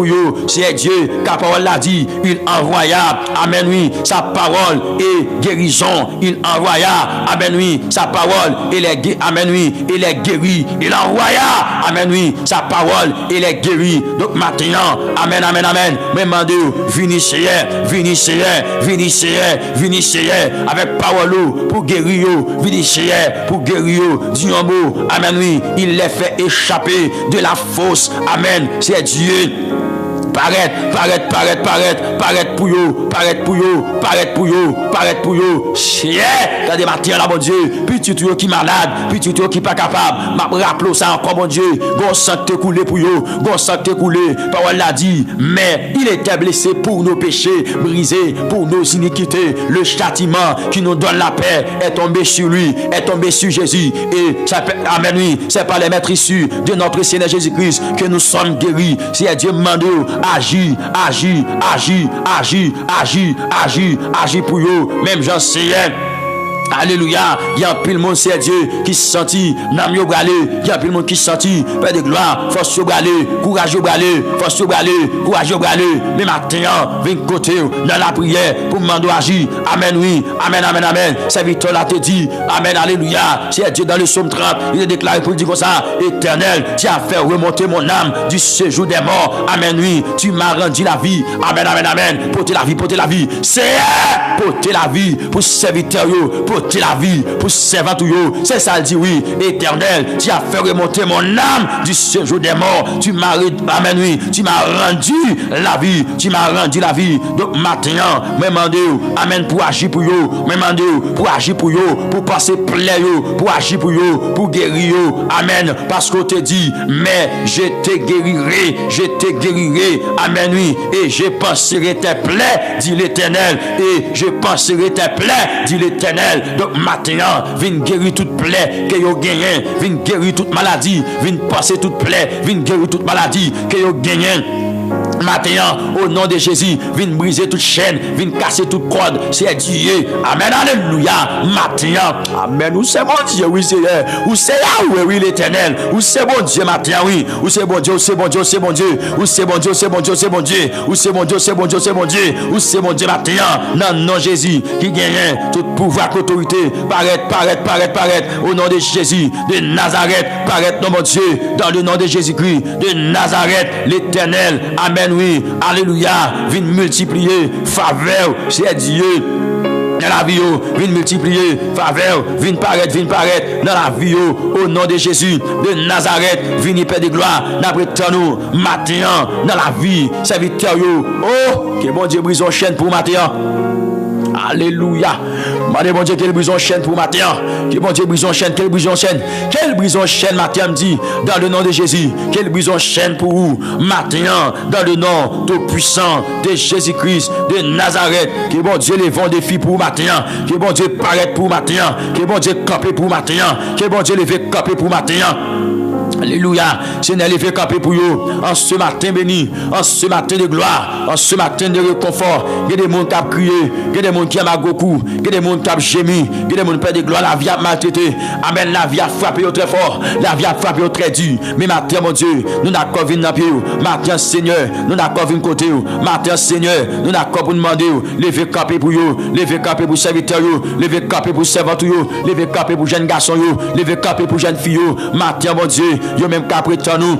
vous, c'est Dieu, car parole l'a dit, il envoya, amen, oui. Sa parole est guérison. Il envoya, amen oui, sa parole, il est guéri, amen oui, il est guéri. Il envoya, amen oui, sa parole, il est guéri. Donc maintenant, amen. Même Dieu, vini Seigneur, avec parole pour guérir, vini Seigneur, pour guérir, du mot, amen oui, il les fait échapper de la fosse, amen, c'est Dieu. Paraître pour yo. Chien, dans des matins là, mon Dieu, petit tuyau qui malade, petit tuyau qui pas capable. M'a rappelé ça encore, mon Dieu. Gon sang te couler pour yo, Parole l'a dit, mais il était blessé pour nos péchés, brisé pour nos iniquités. Le châtiment qui nous donne la paix est tombé sur lui, est tombé sur Jésus. Et ça, amen oui, c'est par les maîtres issus de notre Seigneur Jésus-Christ que nous sommes guéris. C'est Dieu mando. agis, agis, agis, agis, agis, agis, agis pour eux, même j'en sais. Alléluia, il y a un pile monde c'est Dieu qui se sentit, nam yo bralé, il y a un pile monde qui se sentit, Père de gloire, force yo bralé, courage yo bralé, force yo bralé, courage yo bralé, mais matin, viens côté dans la prière pour demander agir. Amen, oui, amen, amen, amen. Serviteur là te dit, amen, alléluia. C'est Dieu dans le psaume 30, il est déclaré pour dire comme ça, Éternel, tu as fait remonter mon âme du séjour des morts. Amen, oui, tu m'as rendu la vie. Amen, amen, amen. Porter la vie, porter la vie. C'est porter la vie pour serviteur yo, porter la vie pour servant yo. C'est ça, il dit oui, Éternel, tu as fait remonter mon âme du séjour des morts. Tu m'as, amen, oui, tu m'as rendu la vie, tu m'as rendu la vie. Donc maintenant, me demande, amen, pour agir pour yo, me demande pour agir pour yo, pour passer plaie yo, pour agir pour yo, pour guérir yo. Amen, parce qu'on te dit, mais je te guérirai, je te guérirai. Amen, oui, et je penserai tes plaies, dit l'Éternel, et je penserai tes plaies, dit l'Éternel. Donc maintenant, viens guérir toute plaie que yo gagné, viens guérir toute maladie, viens passer toute plaie, viens guérir toute maladie que yo gagné. Maintenant, au nom de Jésus, viens briser toute chaîne, viens casser toute corde. C'est Dieu. Amen, alléluia. Maintenant, amen. Où c'est bon Dieu, oui, c'est où c'est Yahweh, oui, l'Éternel. Où c'est bon Dieu, maintenant, oui. Où c'est bon Dieu, c'est bon Dieu, c'est bon Dieu. Où c'est bon Dieu, c'est bon Dieu, c'est bon Dieu. Où c'est bon Dieu, c'est bon Dieu, c'est bon Dieu. Où c'est bon Dieu, maintenant. Non, non, Jésus, qui gagne tout pouvoir, autorité. Paraître. Au nom de Jésus, de Nazareth. Paraître, non, mon Dieu. Dans le nom de Jésus-Christ, de Nazareth, l'Éternel. Amen, oui, alléluia, viens multiplier, faveur, c'est Dieu. Dans la vie, viens multiplier, faveur, viens paraître, dans la vie, au nom de Jésus, de Nazareth, viens Père de gloire, n'apprétons nous, matin, dans la vie, serviteur, oh, que bon Dieu brise en chaîne pour matin. Alléluia. Mon Dieu, quel brise en chaîne pour matin. Que bon Dieu brise en chaîne, quel brise en chaîne. Quel brise en chaîne matin me dit dans le nom de Jésus. Quel brise en chaîne pour vous matin dans le nom tout puissant de Jésus-Christ de Nazareth. Que bon Dieu les vents des filles pour matin. Que bon Dieu paraît pour matin. Que bon Dieu camper pour matin. Que bon Dieu les fait camper pour matin. Alléluia. Seigneur, les fait camper pour vous. En ce matin béni, en ce matin de gloire, en ce matin de réconfort. Il y a des gens qui ont crié, il y a des gens qui ont beaucoup, il y a des gens qui ont gémi, il y a des gens qui ont de gloire. La vie a maltraité. Amen. La vie a frappé très fort. La vie a frappé très dur. Mais matin, mon Dieu, nous n'avons pas vu dans pied. Matin, Seigneur, nous n'avons pas vu côté. Matin, Seigneur, nous n'avons pas pour demander. Levez camper pour vous. Levez camper pour serviteurs. Levez camper pour servants. Levez camper pour jeunes garçons. Levez camper pour jeunes filles. Matin, mon Dieu. Yo même qu'après nous,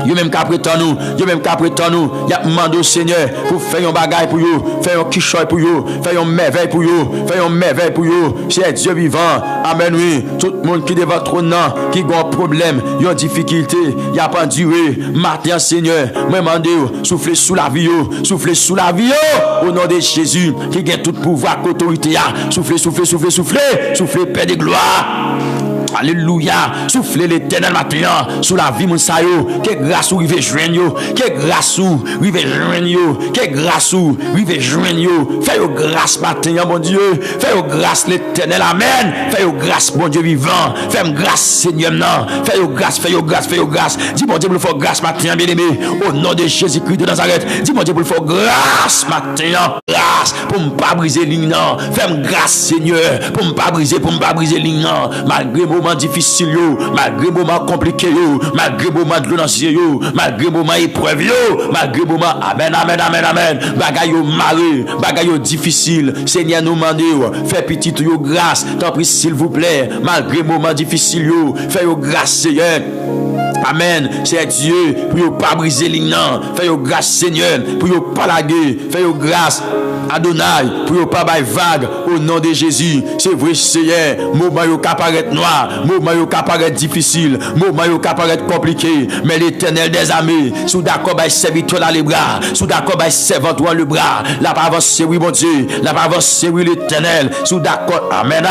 yo même qu'après nous, y a demandé au Seigneur pour faire un bagage pour vous, faire un quichoy pour vous, faire un merveille pour vous, c'est Dieu vivant. Amen, oui. Tout le monde qui est devant trône, qui a un problème, y a une difficulté, y a pas duré. Matin, Seigneur, moi demandé, soufflez sous la vie, au nom de Jésus, qui a tout pouvoir, autorité, soufflez, Père de gloire. Alléluia. Soufflez l'Éternel matin sous la vie mon sayo. Que grâce ou rive joindre, que grâce ou rive joindre, que grâce ou rive joindre. Fais grâce matin mon Dieu. Fais grâce l'Éternel. Amen. Fais grâce mon Dieu vivant. Fais grâce Seigneur non. Fais grâce. Dis mon Dieu pour faire grâce matin bien-aimé au nom de Jésus-Christ de Nazareth. Dis mon Dieu pour faire grâce matin. Grâce pour ne pas briser ligne non. Fais grâce Seigneur pour ne pas briser ligne non. Malgré moment difficile malgré moment compliqué malgré moment de l'onancier malgré moment épreuve malgré moment amen bagay yo maré bagay yo difficile Seigneur nous mande fait petit yo grâce tant pis s'il vous plaît malgré moment difficile fait yo grâce Seigneur. Amen. C'est Dieu pour ne pas briser les noms. Fais grâce Seigneur pour ne pas laguer. Fais grâce Adonai pour ne pas bailler vague au nom de Jésus. C'est vrai Seigneur. Moment yo ka paraître noir, moment yo ka paraître difficile, moment yo ka paraître compliqué, mais l'Éternel des armées, sous d'accord bail serviteur dans les bras, sous d'accord bail servant dans le bras. La parole c'est oui mon Dieu. La parole c'est oui l'Éternel. Sous d'accord. Amen.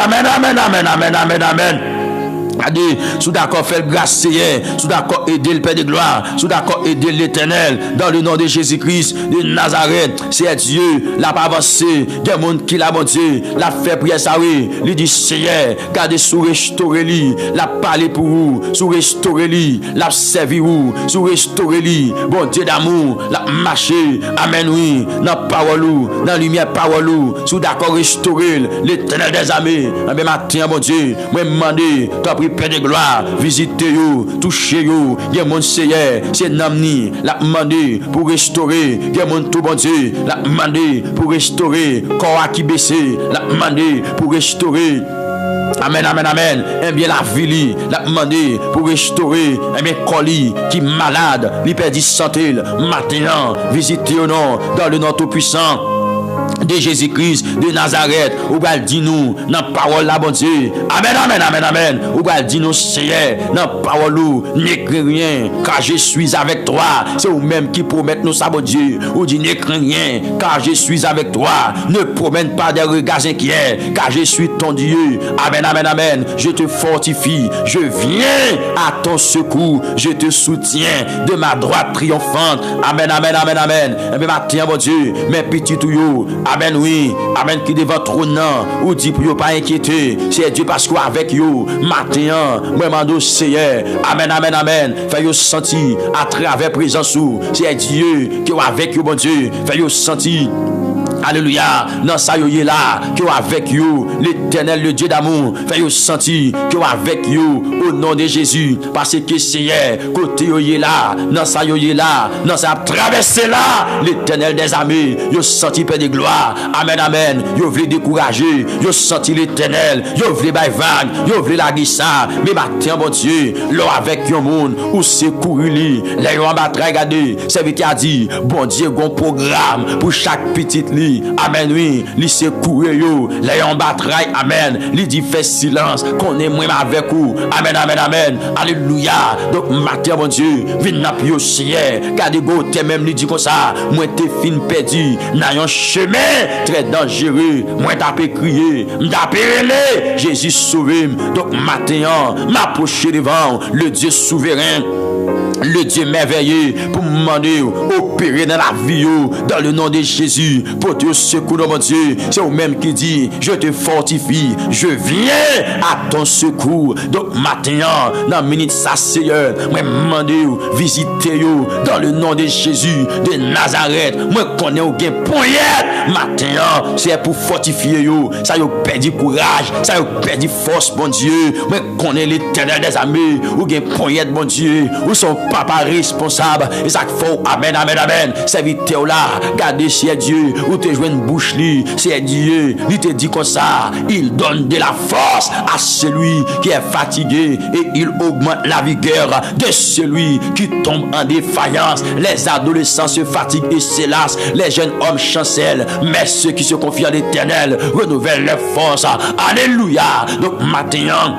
Regardez, sous d'accord, faire grâce, Seigneur. Sous d'accord, aider le Père de gloire. Sous d'accord, aider l'Éternel. Dans le nom de Jésus-Christ de Nazareth. C'est Dieu, la pas avancé. Il y a des gens qui l'a bon Dieu. La fait prière, ça oui. Il dit, Seigneur, gardez sous restaurer lui. La parler pour vous. Sous restaurer lui. La servir vous. Sous restaurer lui. Bon Dieu d'amour. La marcher. Amen, oui. Dans parole ou. Dans lumière parole ou. Sous d'accord, restaurer l'Éternel des armées. Mais matin, bon Dieu. Moi, demandez. Père de gloire, visitez yo, touchez yo, il y a mon Seigneur, c'est Namni, la demandé pour restaurer, il y a mon tout bon Dieu, la demandé pour restaurer, corps qui baissé, la demandé pour restaurer. Amen, amen, amen. Eh bien, la vie, la demandé pour restaurer. Eh bien, colis qui malade, il perd santé, maintenant, visitez au nom, dans le nom tout puissant de Jésus-Christ de Nazareth. Ou va dire nous dans parole la bon Dieu. Amen, amen, amen, amen. Ou va dire nous Seigneur dans parole ou n'écris rien car je suis avec toi. C'est vous même qui promet nous ça bon Dieu. Ou dit n'écris rien car je suis avec toi. Ne promène pas des regards inquiets car je suis ton Dieu. Amen, amen, amen. Je te fortifie. Je viens à ton secours. Je te soutiens de ma droite triomphante. Amen, amen, amen, amen. Et bien matin bon Dieu, mes petits tuyaux. Amen, oui. Amen, qui devant trône, ou dit pour ne pas inquiéter. C'est Dieu parce qu'avec vous, matin, moi, mando Seigneur. Amen, amen, amen. Fais-vous sentir à travers présence ou. C'est Dieu qui est avec vous, bon Dieu. Fais-vous sentir. Alléluia, dans ça yo là, que avec you, l'Éternel, le Dieu d'amour, fait yo sentir que avec you, au nom de Jésus, parce que Seigneur, côté yo là, dans ça yo là, dans ça traverser là, l'Éternel des armées, yo senti Père de gloire, amen, amen, yo voulez décourager, yo senti l'Éternel, yo voulez bailler vague, yo voulez la guissa, mais matin, bon Dieu, là avec yon monde, ou secourir li, là yo en battre, regardez, c'est lui qui a dit, bon Dieu, gon programme pour chaque petite li. Amen, oui, li se courir yo, les en bataille, amen, li dit fait silence, qu'on est moi avec vous, amen, amen, amen, alléluia. Donc, matin, bon Dieu, vin na pio Seigneur, gardez go, t'es même li dit comme ça, moi t'es fin perdu, n'a un chemin très dangereux, moi t'as crier, m't'a relé, Jésus sauvé, donc matin, m'approcher devant le Dieu souverain. Le Dieu merveilleux pour me demander opérer dans la vie dans le nom de Jésus pour te secourir mon Dieu. C'est vous-même qui dit je te fortifie, je viens à ton secours. Donc maintenant dans minute ça Seigneur, moi demander visiter dans le nom de Jésus de Nazareth. Moi connais au gain poignette maintenant, c'est pour fortifier yo. Ça yo perdu courage, ça yo perdu force mon Dieu. Moi connais l'Éternel des armées ou gain poignette mon Dieu. Ou son papa responsable. Et ça faut, amen, amen, amen. Serviteur là, gardez c'est Dieu. Ou te joué une bouche li, c'est Dieu. Il te dit comme ça, il donne de la force à celui qui est fatigué et il augmente la vigueur de celui qui tombe en défaillance. Les adolescents se fatiguent et s'élassent. Les jeunes hommes chancellent. Mais ceux qui se confient à l'Éternel renouvellent leurs forces. Alléluia. Donc maintenant,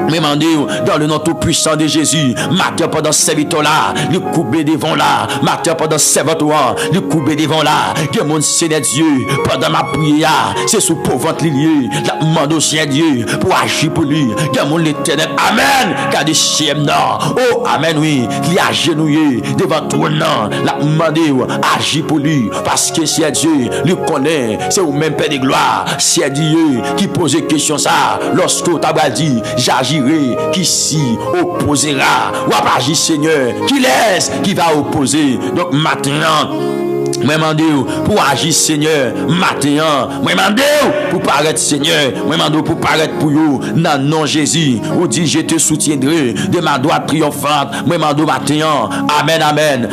demandez dans le nom tout puissant de Jésus, matin pendant serviteur là, le coupé devant là, matin pendant serviteur, le coupé devant là, que mon Seigneur Dieu, pendant ma prière, c'est sous pauvre lié, la demande au Seigneur Dieu pour agir pour lui, que mon l'Éternel, amen, car des chiens non, oh amen, oui, il a agenouillé devant toi non, la demande agir pour lui, parce que Seigneur Dieu, lui connaît, c'est au même Père de gloire, Seigneur Dieu qui pose question ça, lorsque tu as dit, j'agis qui s'y opposera. Ou pas Seigneur, qui laisse, qui va opposer. Donc maintenant, moi demande pour agir Seigneur, matin, moi demande pour paraître Seigneur, moi demande pour paraître pour vous, dans nom Jésus, ou dit je te soutiendrai de ma droite triomphante, moi demande matin, amen, amen,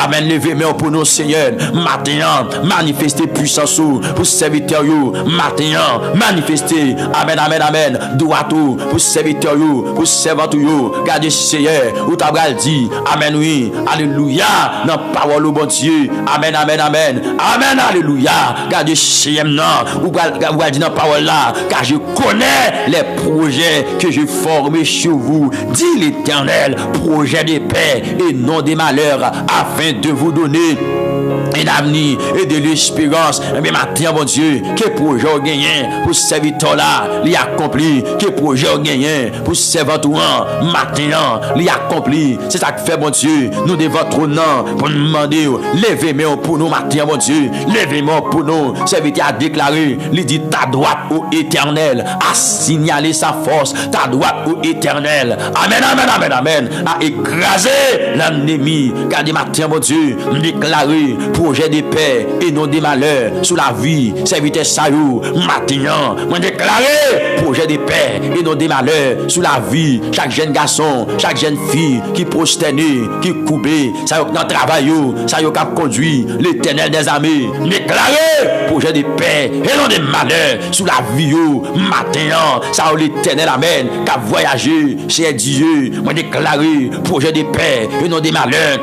amen, levez main pour nous Seigneur, matin, manifestez puissance pour serviteur you, matin, manifestez, amen, amen, amen, droit pour serviteur you, pour servant you, gardez Seigneur, ou t'as dit, amen, oui, alléluia, dans parole au bon Dieu, amen, amen, amen, amen, alléluia. Gardez chez moi, ou gardez dans parole là, car je connais les projets que je forme sur vous, dit l'Éternel, projet de paix et non des malheurs, afin de vous donner un avenir et de l'espérance. Et bien maintenant, bon Dieu, que projet au gagné pour ce serviteur là, il accompli. Que projet au gagné pour ce serviteur maintenant, il accompli. C'est ça que fait, bon Dieu, nous devons votre nom pour nous demander, levez-moi pour nous maintenant, bon Dieu, levez-moi pour nous. Serviteur a déclaré, il dit ta droite au éternel, a signalé sa force, ta droite au éternel. Amen, amen, amen, amen. A écrasé l'ennemi. Car des matin, bon Dieu, déclaré projet de paix et non de malheur sous la vie. Serviteur Sayou, maintenant, moi déclaré projet de paix et non de malheur sous la vie. Chaque jeune garçon, chaque jeune fille qui prosterné, qui coupé, ça y est dans le travail, ça y est qui conduit l'éternel des armées. Déclaré projet de paix et non de malheur sous la vie. Maintenant, ça y est l'éternel, amen, qui a voyagé chez Dieu. Moi déclaré projet de paix et non de malheur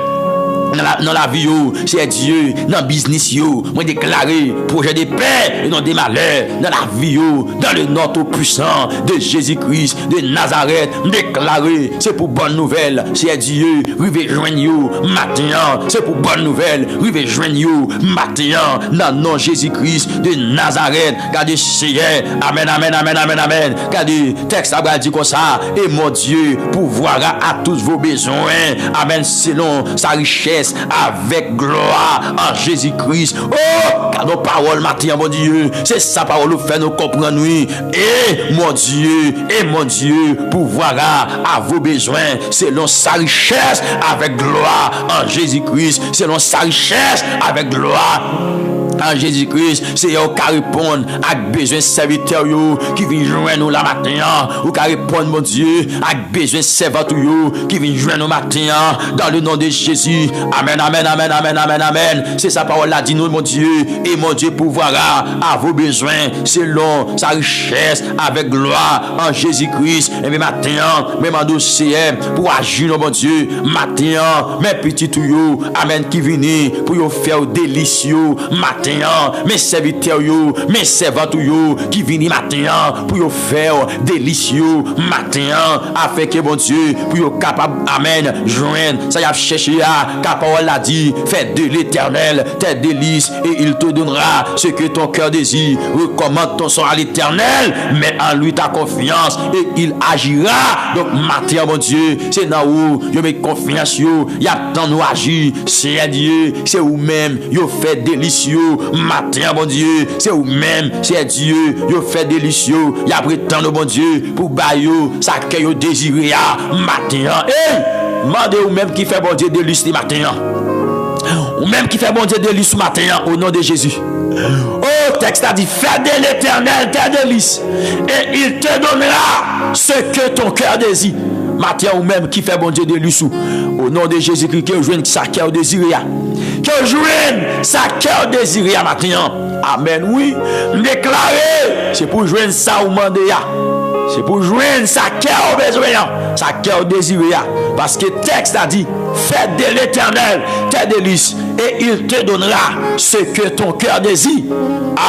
dans la vie, c'est Dieu, dans le business, moi déclaré projet de paix et non de malheur dans la vie, dans le nom tout puissant de Jésus-Christ de Nazareth, déclaré, c'est pour bonne nouvelle, c'est Dieu, rive joignez-vous maintenant, c'est pour bonne nouvelle, rive joignez-vous maintenant, dans le nom Jésus-Christ de Nazareth, car Dieu c'est, amen, amen, amen, amen, amen, car Dieu, texte a dit comme ça, et mon Dieu pourvoira à tous vos besoins, amen, selon sa richesse, avec gloire en Jésus-Christ. Oh, car nos paroles, matin, mon Dieu, c'est sa parole nous fait nous comprendre, oui. Et mon Dieu, pourvoira à vos besoins selon sa richesse avec gloire en Jésus-Christ, selon sa richesse avec gloire en Jésus-Christ. C'est eux qui répondent à besoin serviteur qui viennent joindre nous la matin, ou qui répondent, mon Dieu, à besoin serviteur qui viennent joindre nous matin, dans le nom de Jésus. Amen, amen, amen, amen, amen, amen. C'est sa parole là, dit nous, mon Dieu, et mon Dieu pourvoira à vos besoins selon sa richesse avec gloire en Jésus-Christ. Et bien matin, même en dossier pour agir, mon Dieu, matin, mes petits tuyaux, amen, qui viennent pour vous faire délicieux matin. Mes serviteurs, mes servantes qui viennent matin pour vous faire délicieux matin, afin que bon Dieu, pour vous capable, amen, joindre, ça y a cherché à, car parole a dit, fais de l'éternel tes délices et il te donnera ce que ton cœur désire. Recommande ton sort à l'éternel, mets en lui ta confiance et il agira. Donc matin, mon Dieu, c'est dans où je mets confiance, il y a tant nous agir, c'est Dieu, c'est vous-même, vous faites délicieux. Matin, bon Dieu, c'est vous-même, c'est Dieu, vous fait délicieux. Il y a pris tant de bon Dieu pour bailler ça que vous désirez. Matin, demandez vous-même qui fait bon Dieu délice matin. Ou même qui fait bon Dieu délice matin au nom de Jésus. Oh, texte a dit, fais de l'éternel tes délices et il te donnera ce que ton cœur désire. Matin ou même qui fait bon Dieu délice au nom de Jésus-Christ, que joigne sa cœur désiré. Que joigne sa cœur désiré matin. Amen, oui. Déclaré, c'est pour joindre ça ou demander. C'est pour joindre sa cœur besoin, sa cœur désiré. Parce que le texte a dit, fais de l'éternel tes délices et il te donnera ce que ton cœur désire.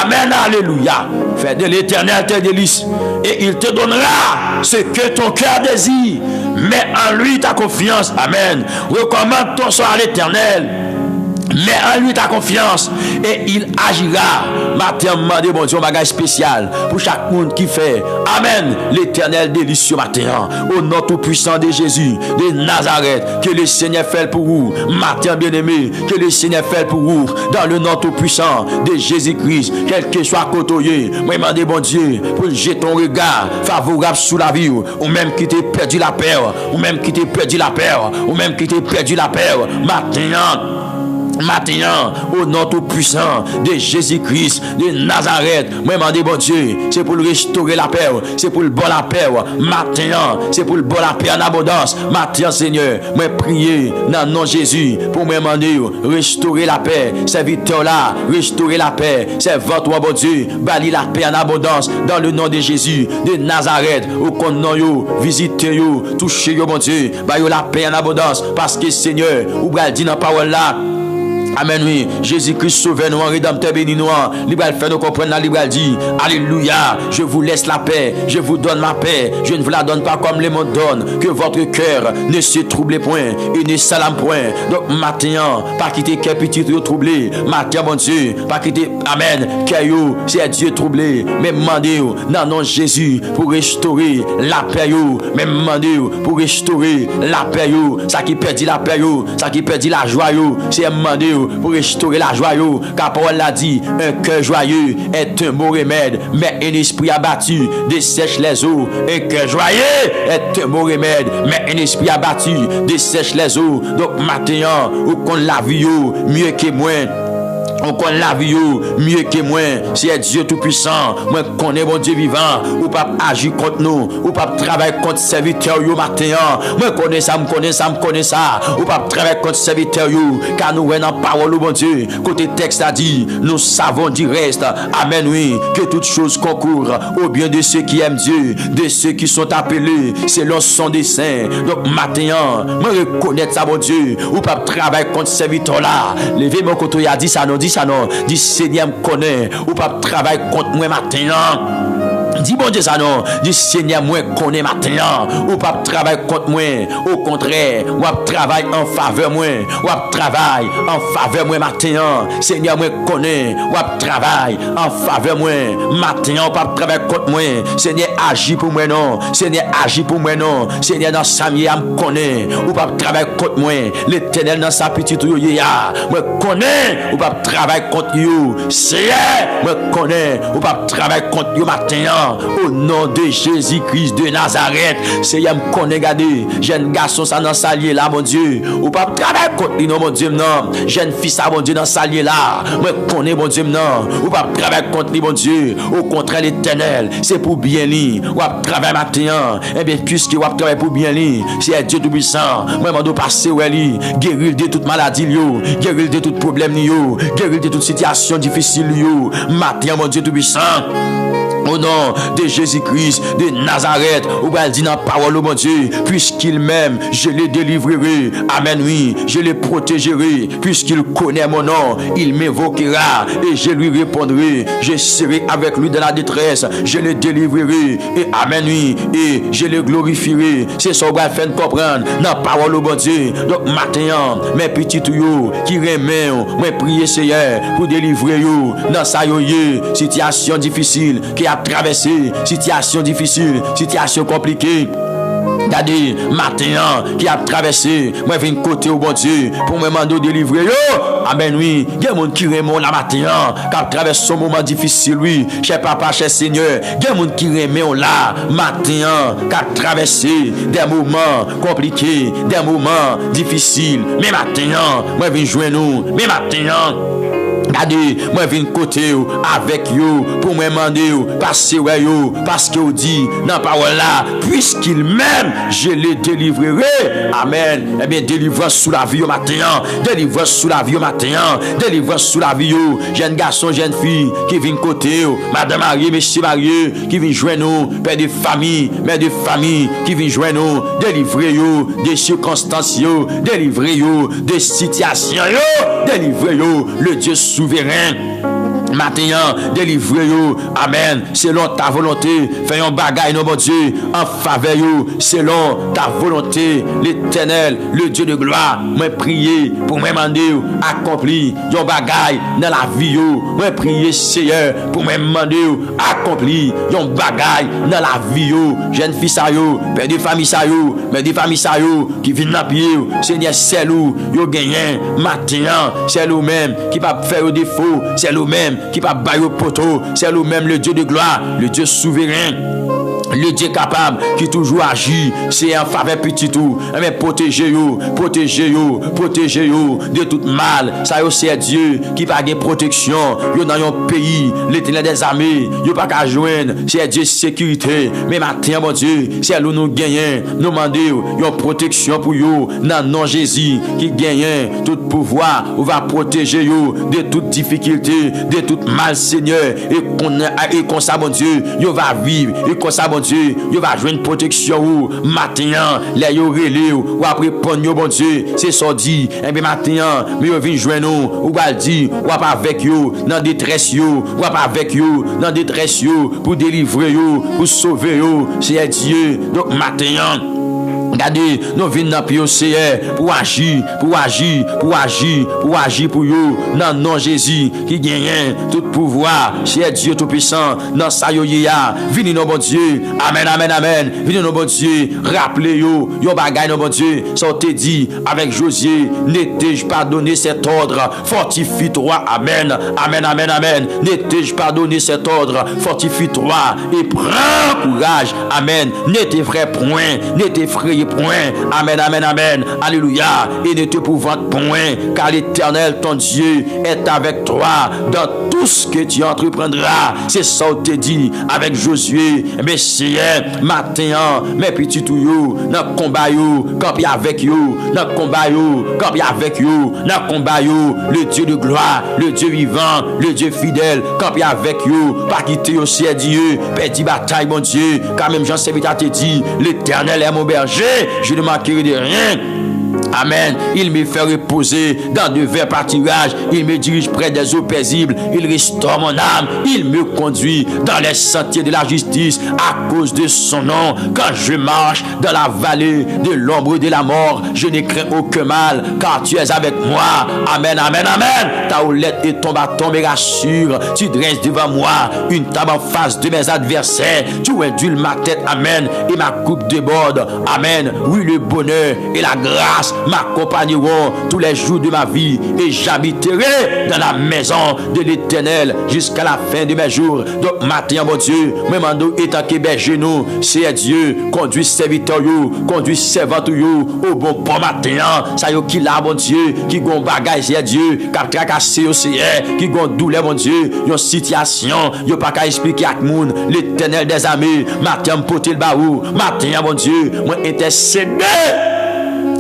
Amen, alléluia. Fais de l'éternel tes délices et il te donnera ce que ton cœur désire. Mets en lui ta confiance. Amen. Recommande ton sort à l'éternel. Mets en lui ta confiance et il agira. Matin, demandez bon Dieu un bagage spécial pour chaque monde qui fait. Amen. L'éternel délicieux matin. Au nom tout puissant de Jésus de Nazareth. Que le Seigneur fait pour vous. Matin bien-aimé. Que le Seigneur fait pour vous. Dans le nom tout puissant de Jésus-Christ. Quel que soit côtoyé. Moi, demandez bon Dieu pour jeter ton regard favorable sous la vie. Ou même qui t'a perdu la paix. Ou même qui t'a perdu la paix. Ou même qui t'a perdu la paix. Maintenant, au nom tout puissant de Jésus-Christ de Nazareth, moi demande bon Dieu, c'est pour restaurer la paix, c'est pour le bon la paix. Maintenant, c'est pour le bon la paix en abondance. Maintenant, Seigneur, moi prier dans le nom de Jésus pour me demander restaurer la paix. Serviteur là, restaurer la paix. Servant toi bon Dieu, bali la paix en abondance dans le nom de Jésus de Nazareth. Au nom yo, visitez yo, touchez yo bon Dieu, baille la paix en abondance parce que Seigneur, ou bral dit dans parole là. Amen, oui. Jésus-Christ sauve nous, en rédempteur béni nous. Libral fait nous comprendre, la libral dit, alléluia, je vous laisse la paix, je vous donne ma paix, je ne vous la donne pas comme les mondes donnent, que votre cœur ne se trouble point et ne s'alame point. Donc, maintenant, pas quitter cœur petit troublé, matin, mon Dieu, pas quitter, amen, cœur, c'est Dieu troublé, mais demandez, non, non, Jésus, pour restaurer la paix, mais demandez, pour restaurer la paix, ça qui perdit la paix, ça qui perdit la joie, c'est demander pour restaurer la joie, car parole l'a dit, un cœur joyeux est un bon remède, mais un esprit abattu dessèche les eaux. Un cœur joyeux est un bon remède, mais un esprit abattu dessèche les eaux. Donc maintenant, ou qu'on la vie mieux que moi, on connaît la vie mieux que moi. C'est Dieu tout-puissant. Moi, connais mon Dieu vivant. Ou pas agir contre nous. Ou pas travailler contre serviteur yo matin. Moi, connais ça, me connais ça, me connais ça. Ou pas travailler contre serviteur yo. Car nous, dans la parole, mon Dieu. Côté texte a dit, nous savons du reste. Amen, oui. Que toutes choses concourent au bien de ceux qui aiment Dieu. De ceux qui sont appelés selon son dessein. Donc, matin, moi, reconnaître ça, mon Dieu. Ou pas travailler contre serviteur là. Levez mon côté, a dit ça, non, dit ça non, dit Seigneur me connaît, ou pas travailler contre moi maintenant. Dis bon Dieu ça non, dis Seigneur moi connais maintenant, ou pas travailler contre moi, au contraire, ou pas travailler en faveur moi, ou pas travailler en faveur moi maintenant. Seigneur moi connais, ou pas travailler en faveur moi maintenant, ou pas travailler contre moi. Seigneur agis pour moi non, Seigneur agis pour moi non. Seigneur dans Samuel me connaît, ou pas travailler contre moi. L'Éternel dans sa petite yo ya, moi connais, ou pas travailler contre yo. Seigneur moi connais, ou pas travailler contre yo maintenant. Au nom de Jésus-Christ de Nazareth, Seigneur me connaît, regardez, jeune garçon ça dans salier là, mon Dieu. Ou pas travailler contre lui, non, mon Dieu, non. Jeune fils ça, mon Dieu, dans salier là. Moi connais, mon Dieu, non. Ou pas travailler contre lui, mon Dieu. Au contraire, l'Éternel, c'est pour bien lui. Ou pas travailler maintenant. Eh bien, puisque ou pas travailler pour bien lui, c'est Dieu tout-puissant. Moi, je dois passer, ouais, lui. Guérir de toute maladie, yo. Guérir de tout problème, yo. Guérir de toute situation difficile, yo. Maintenant, mon Dieu tout-puissant. Au nom de Jésus-Christ de Nazareth, ou bien dit dans la parole, mon Dieu, puisqu'il m'aime, je le délivrerai. Amen, oui, je le protégerai. Puisqu'il connaît mon nom, il m'invoquera et je lui répondrai. Je serai avec lui dans la détresse, je le délivrerai. Et amen, oui, et je le glorifierai. C'est ça qu'on va faire comprendre dans la parole, mon Dieu. Donc, maintenant, mes petits tuyaux qui remettent, moi prier, Seigneur, pour délivrer yo dans sa situation difficile qui a traversé, situation difficile, situation compliquée. Regardez, matin, qui a traversé, moi viens côté au bon Dieu, pour me demander de délivrer. Yo! Amen, oui. Il y a des gens qui remontent la matin, qui a traversé un moment difficile, oui. Cher papa, cher Seigneur, il y a des gens qui remontent là, matin, qui a traversé des moments compliqués, des moments difficiles. Mais matin, moi viens jouer nous, mais matin, regardez, moi viens côté avec vous pour me demander passer ouais yo parce que vous dit dans parole là puisqu'il m'aime je le délivrerai. Amen. Eh bien délivrance sous la vie au matin, délivrance sous la vie au matin, délivrance sous la vie yo. Jeune garçon, jeune fille qui vient côté madame mariée, monsieur marié qui vient joindre nous, père de famille, mère de famille qui vient joindre nous, délivrer yo des circonstances yo, délivrer yo des situations yo, délivrer yo le Dieu souverain. Maintenant, délivre-yo, amen, selon ta volonté, fais un bagage, non, mon Dieu, en faveur, selon ta volonté, l'Éternel, le Dieu de gloire, moi prier pour me demander, accomplir, un bagage dans la vie, moi prier, Seigneur, pour me demander, accomplir, un bagage dans la vie, jeune fille, ça, père de famille, ça, mère de famille, ça, qui vient dans pied, Seigneur, c'est nous, yo gagnant, maintenant, c'est nous-mêmes qui va faire au défaut, c'est nous-mêmes qui va bailler au poteau, c'est nous-mêmes le Dieu de gloire, le Dieu souverain, le Dieu capable qui toujours agit, c'est en faveur petit tout, mais protégez-vous de tout mal. Ça c'est Dieu qui va gagner protection. Yo dans un pays, l'Éternel des armées, yo pas qu'à joindre, c'est Dieu sécurité. Mais maintenant mon Dieu, c'est nous gagnons, nous demander une protection pour yo dans nom Jésus qui gagne tout pouvoir, on va protéger yo de toute difficulté, de tout mal Seigneur et comme ça mon Dieu, yo va vivre et comme ça mon Dieu Dieu, yo va jouer une protection ou matin, les yo relé ou après prendre yo bon Dieu, c'est ça dit, et bien matin, mais yo vinn joindre nous, ou va dire, ou pas avec yo dans détresse yo, ou pas avec yo dans détresse yo pour délivrer yo, pour sauver yo, c'est Dieu. Donc matin, regardez, nous venons dans le Seigneur pour agir, pour agir, pour agir, pour agir pour vous. Dans le nom de Jésus qui gagne tout pouvoir. C'est Dieu tout-puissant. Dans sa yoya. Venez nos bon Dieu. Amen, amen, amen. Venez nos bon Dieu. Rappelez-vous, yon bagay nos bon Dieu. Ça te dit avec Josué, n'étais-je pas donné cet ordre? Fortifie-toi. Amen, amen, amen, amen. N'étais-je pas donné cet ordre? Fortifie-toi et prends courage. Amen. N'étais-effraie point, n'étais-effrayé point. Amen, amen, amen. Alléluia. Et ne t'épouvante point, car l'Éternel, ton Dieu, est avec toi dans tout ce que tu entreprendras. C'est ça que te dit avec Josué. Mais Seigneur, matin, mes petits tuyaux, dans le combat, campi avec you, dans le combat, campi avec you, dans le combat, le Dieu de gloire, le Dieu vivant, le Dieu fidèle, campi avec you, pas quitter aussi Dieu, petit bataille, mon Dieu, car même Jean serviteur te dit, l'Éternel est mon berger, je ne manquerai de rien. Amen. Il me fait reposer dans de verts pâturages. Il me dirige près des eaux paisibles. Il restaure mon âme. Il me conduit dans les sentiers de la justice à cause de son nom. Quand je marche dans la vallée de l'ombre de la mort, je ne crains aucun mal, car tu es avec moi. Amen, amen, amen. Ta houlette et ton bâton me rassurent. Tu dresses devant moi une table en face de mes adversaires. Tu induis ma tête. Amen. Et ma coupe déborde. Amen. Oui, le bonheur et la grâce m'accompagneront tous les jours de ma vie et j'habiterai dans la maison de l'Éternel jusqu'à la fin de mes jours. Donc matin, mon Dieu, me mando étant que berger nous, c'est Dieu, conduit serviteur you, conduit servant you, au bon pont matin, ça yo qui là, mon Dieu, qui gon bagay, c'est Dieu, qui a tracassé au c'est qui gon douleur, mon Dieu, yon situation, yon pas qu'à expliquer à moun, l'Éternel des armées, matin, pote le baou, matin, mon Dieu, moi intercéder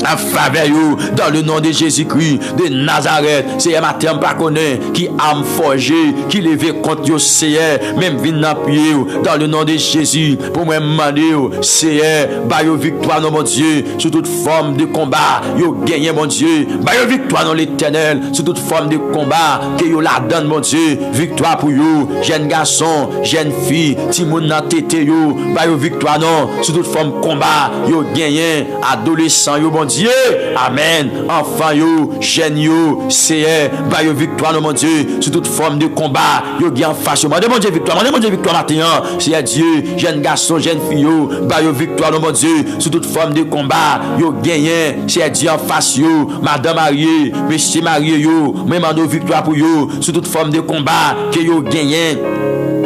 en faveur dans le nom de Jésus-Christ de Nazareth. C'est ma terme pas connaît qui a forgé, qui levé contre yo Seigneur, même vinn dans pied dans le nom de Jésus pour moi demander Seigneur, ba yo victoire dans mon Dieu sur toute forme de combat, yo gagné mon Dieu, ba yo victoire dans l'Éternel sur toute forme de combat que yo la donne mon Dieu, victoire pour yo, jeune garçon, jeune fille, ti moun nan tété yo, ba yo victoire non sur toute forme combat, yo gagné adolescent yo bon Dieu, amen. Enfant yo, jeune yo, Seigneur, ba yo victoire non mon Dieu, sur toute forme de combat, yo gagne en face yo. Mon Dieu victoire, mon Dieu victoire matin. C'est Dieu, jeune garçon, jeune fille yo, ba yo victoire non mon Dieu, sur toute forme de combat, yo gagne, c'est Dieu en face yo, madame mariée, monsieur marié yo, même en victoire pour yo, sur toute forme de combat que yo gagne.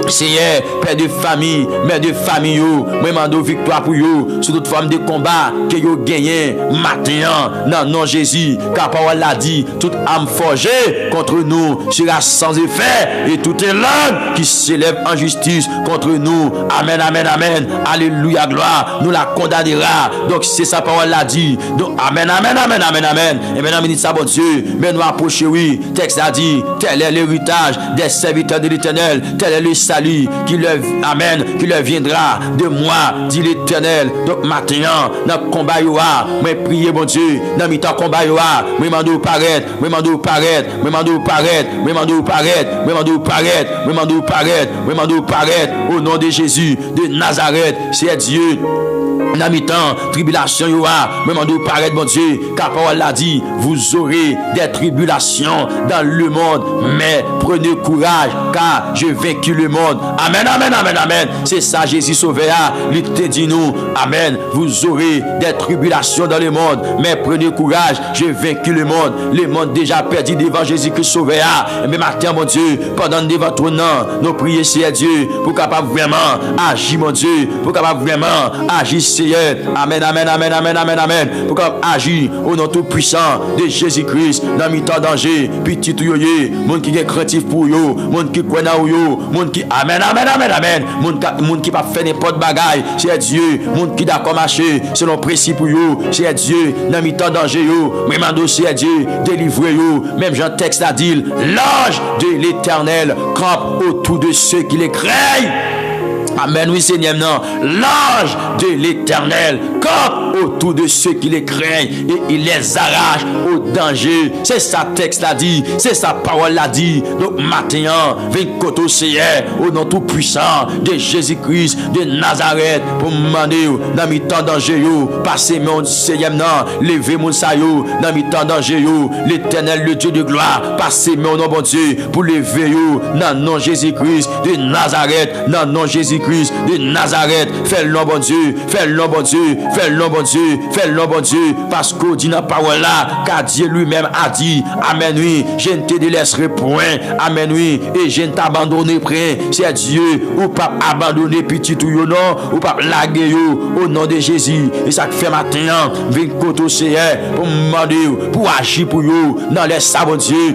Seigneur, père de famille, mère de famille, yo, moi mando victoire pour yo, sur toute forme de combat que yo gagné matin, non, non, Jésus, car parole l'a dit, toute âme forgée contre nous sera sans effet, et toute langue qui s'élève en justice contre nous, amen, amen, amen, alléluia, gloire, nous la condamnera, donc c'est sa parole l'a dit, donc amen, amen, amen, amen, amen, et maintenant, ministre, ça, bon Dieu, mais nous approcher, oui, texte a dit, tel est l'héritage des serviteurs de l'Éternel, tel est le salut qui leur, amen, qui leur viendra de moi, dit l'Éternel. Donc maintenant, dans le combat yoa, moi prier bon Dieu, dans le temps combat yoa, moi mando paraître, moi mando paraître, moi mando paraître, moi mando paraître, moi mando paraître, moi mando paraître, moi mando paraître, au nom de Jésus de Nazareth, c'est Dieu. Dans mi temps, tribulation yoa, même en nous paraît bon Dieu, car parole l'a dit, vous aurez des tribulations dans le monde, mais prenez courage, car je vaincu le monde. Amen, amen, amen, amen. C'est ça, Jésus sauvera. Il te dit nous, amen. Vous aurez des tribulations dans le monde, mais prenez courage, je vaincu le monde. Le monde déjà perdu devant Jésus-Christ sauvera. Mais matin, mon Dieu, pendant devant ton nom, nous prions, c'est Dieu, pour capable vraiment agir, mon Dieu, pour capable vraiment agir, Seigneur. Amen, amen, amen, amen, amen, amen. Pour capable agir au nom tout puissant de Jésus-Christ dans mi-temps danger. Petit tout yoye, monde qui est craintif pour yo, monde qui croit dans yo, monde qui amen, amen, amen, amen. Monde qui pas faire n'importe bagaille, c'est Dieu. Monde qui d'accord marcher selon principe pour yo, c'est Dieu. Dans mi-temps danger yo, même dossier Dieu, délivrer yo. Même Jean texte a dit, l'ange de l'Éternel campe autour de ceux qui les craignent. Amen, oui, Seigneur, non. L'ange de l'Éternel campe autour de ceux qui les craignent et il les arrache au danger. C'est ça texte l'a dit, c'est sa parole l'a dit. Donc maintenant, viens côté au nom tout puissant de Jésus-Christ de Nazareth pour demander dans mi temps danger passer mon Seigneur non, lever mon sayo dans mi temps danger l'Éternel le Dieu de gloire, passer mon nom bon Dieu pour lever dans nom Jésus-Christ de Nazareth, dans nom Jésus-Christ de Nazareth, fais le nom bon Dieu, fais le nom bon Dieu, fais le nom bon Dieu, fais le nom bon Dieu, parce qu'on dit dans la parole là, car Dieu lui-même a dit, amen oui, je ne te délaisserai point, amen oui, et je ne t'abandonnerai point, c'est Dieu, ou pas abandonner petit tout non, ou pas laguer au nom de Jésus, et ça fait matin, viens côté pour demander, pour agir pour vous, dans les sabots Dieu.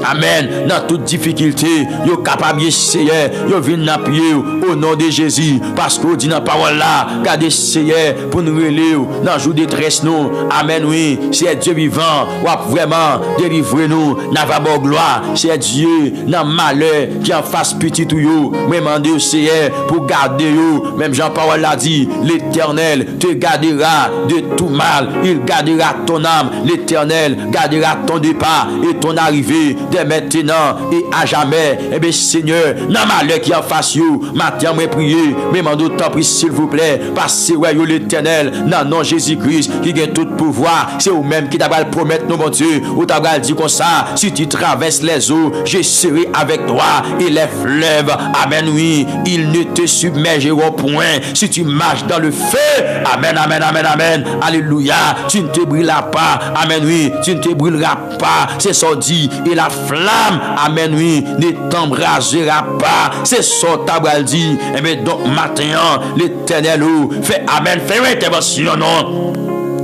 Amen. Dans toute difficulté, yo capable essayer, yo vinn dans pied au nom de Jésus parce qu'on dit dans la parole là, garde essayer pour nous relever dans jour de détresse nous. Amen oui, c'est Dieu vivant, ou vraiment délivrer nous, n'a pas bon gloire, c'est Dieu dans malheur qui en face petit tout yo, même demander au Seigneur pour garder yo, même Jean Paul l'a dit, l'Éternel te gardera de tout mal, il gardera ton âme, l'Éternel gardera ton départ et ton arrivée dès maintenant et à jamais. Eh bien Seigneur, dans malheur qui en face you, maintenant moi prier, mais m'en d'autant prie s'il vous plaît, parce que ouais l'Éternel, dans nom Jésus-Christ qui a tout pouvoir, c'est vous même qui t'a promettre nous mon Dieu, ou t'a dit comme ça, si tu traverses les eaux, je serai avec toi et les fleuves, amen oui, ils ne te submergeront point, si tu marches dans le feu, amen, amen, amen, amen, alléluia, tu ne te brûleras pas, amen oui, tu ne te brûleras pas, c'est ça dit, et la flamme, amen oui, ne t'embrasera pas, c'est ça t'as dit, et bien donc maintenant, l'Éternel fait amen, fait une intervention non.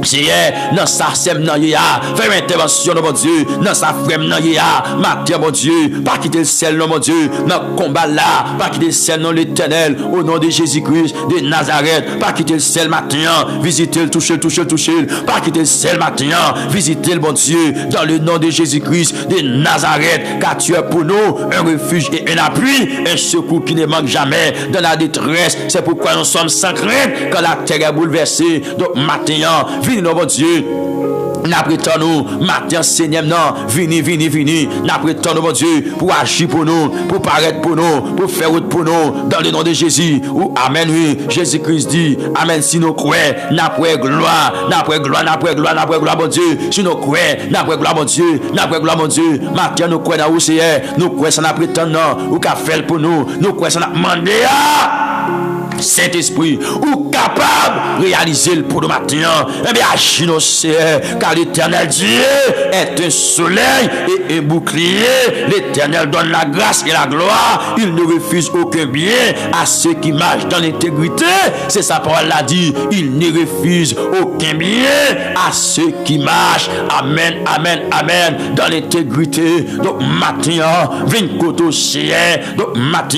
Seigneur, dans sa sème nan yé a, fais une intervention mon Dieu, dans sa frème nan yé a, matin mon Dieu, pas quitter le ciel non mon Dieu, dans le combat là, pas quitter le ciel non l'Éternel, au nom de Jésus-Christ de Nazareth, pas quitter le ciel matin, visiter le toucher, pas quitter le ciel matin, visiter le bon Dieu, dans le nom de Jésus-Christ de Nazareth, car tu es pour nous un refuge et un appui, un secours qui ne manque jamais dans la détresse, c'est pourquoi nous sommes sans crainte quand la terre est bouleversée, donc matin, non bon Dieu, n'apprétons nous, matin Seigneur, non, vini, n'apprétons nous, mon Dieu, pour agir pour nous, pour paraître pour nous, pour faire route pour nous, dans le nom de Jésus, ou amen, oui, Jésus-Christ dit, amen, si nous croyons, n'après gloire, mon Dieu, si nous croyons, n'après gloire, mon Dieu, matin nous croyons dans où c'est, nous croyons, ça n'apprétons non, ou qu'a fait pour nous croyons, ça n'a demandé, Saint-Esprit, ou capable de réaliser le pour le matin, eh bien, agis nos Seigneur, car l'Éternel Dieu est un soleil et un bouclier. L'Éternel donne la grâce et la gloire. Il ne refuse aucun bien à ceux qui marchent dans l'intégrité. C'est sa parole l'a dit. Il ne refuse aucun bien à ceux qui marchent. Amen, amen, amen. Dans l'intégrité. Donc, matin, viens côté Seigneur. Donc, matin,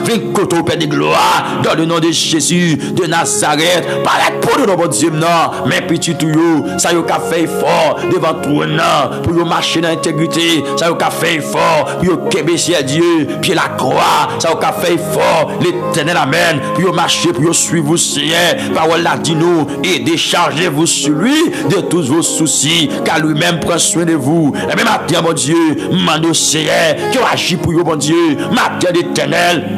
viens côté au Père de gloire. Dans le nom de Jésus de Nazareth, paraître pour nous, bon Dieu, non, mais petit tout yo, ça yo qu'a fait fort devant tout non, pour yo marcher dans l'intégrité, ça yo qu'a fait fort, pour yo kébé chez Dieu, puis la croix, ça yo qu'a fait fort, l'Éternel amen, pour yo marcher, pour yo suivre vous Seigneur, parole la dit nous, et déchargez-vous sur lui de tous vos soucis, car lui-même prend soin de vous. Et bien maintenant, mon Dieu, mando Seigneur, qui agit pour yo, bon Dieu, matin d'Éternel.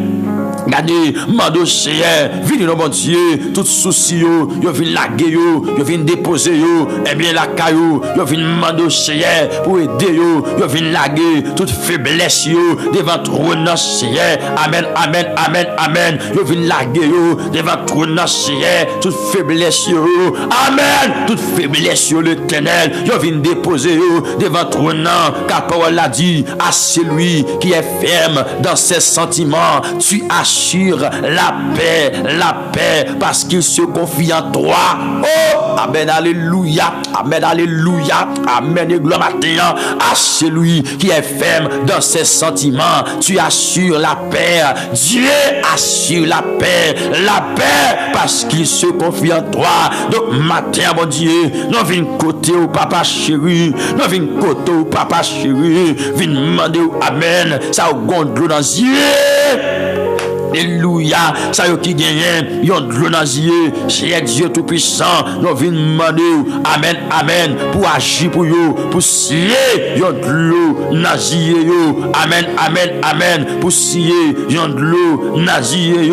Regardez, mando Seigneur, venez non bon Dieu, tout souci yo vin laguer yo vin déposer yo, et bien la caillou, yo vin mando Seigneur pour aider yo vin laguer toute faiblesse yo devant trône Seigneur. Amen, amen, amen, amen. Yo vin laguer yo devant trône Seigneur, toute faiblesse yo. Amen, toute faiblesse yo l'Éternel, yo vin déposer yo devant trône, car parole l'a dit, à celui qui est ferme dans ses sentiments, tu assures la paix, parce qu'il se confie en toi. Oh, amen, alléluia, amen, alléluia, amen, et gloire matin à celui qui est ferme dans ses sentiments, tu assures la paix. Dieu assure la paix, parce qu'il se confie en toi. Donc matin, mon Dieu, nous venons côté au papa chéri, nous venons côté au papa chéri, venons demander amen, ça au gondre dans les yeux. Alléluia. Ça y qui gagne, yon de l'eau nazier. C'est Dieu tout-puissant. Nous venons demander, amen, amen, pour agir pour vous, pour scier yon de l'eau nazier. Amen, amen, amen, pour scier yon de l'eau nazier.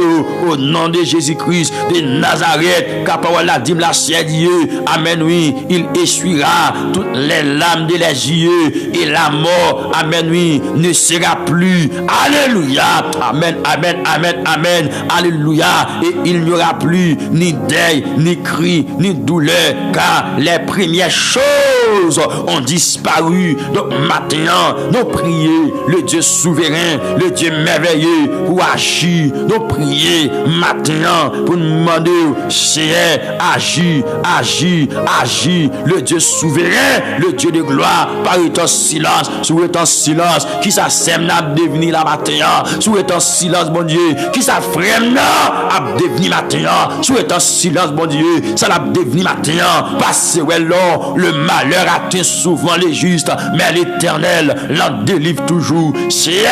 Au nom de Jésus-Christ de Nazareth, car parole a dit la Dieu. Amen, oui, il essuiera toutes les larmes de les yeux et la mort, amen, oui, ne sera plus. Alléluia. Amen, amen, amen, amen. Alléluia. Et il n'y aura plus ni deuil, ni cri, ni douleur, car les premières choses ont disparu. Donc maintenant, nous prions le Dieu souverain, le Dieu merveilleux pour agir. Nous prions maintenant pour demander, Seigneur, agis, agis, agis. Le Dieu souverain, le Dieu de gloire, par ton silence, sous ton silence, qui ça sème n'a devenu la matin, sous ton silence, mon Dieu, qui ça frème n'a devenu matin, sous ton silence, mon Dieu, ça l'a devenu matin, parce que le malheur atteint souvent les justes, mais l'Éternel l'en délivre toujours. Seigneur,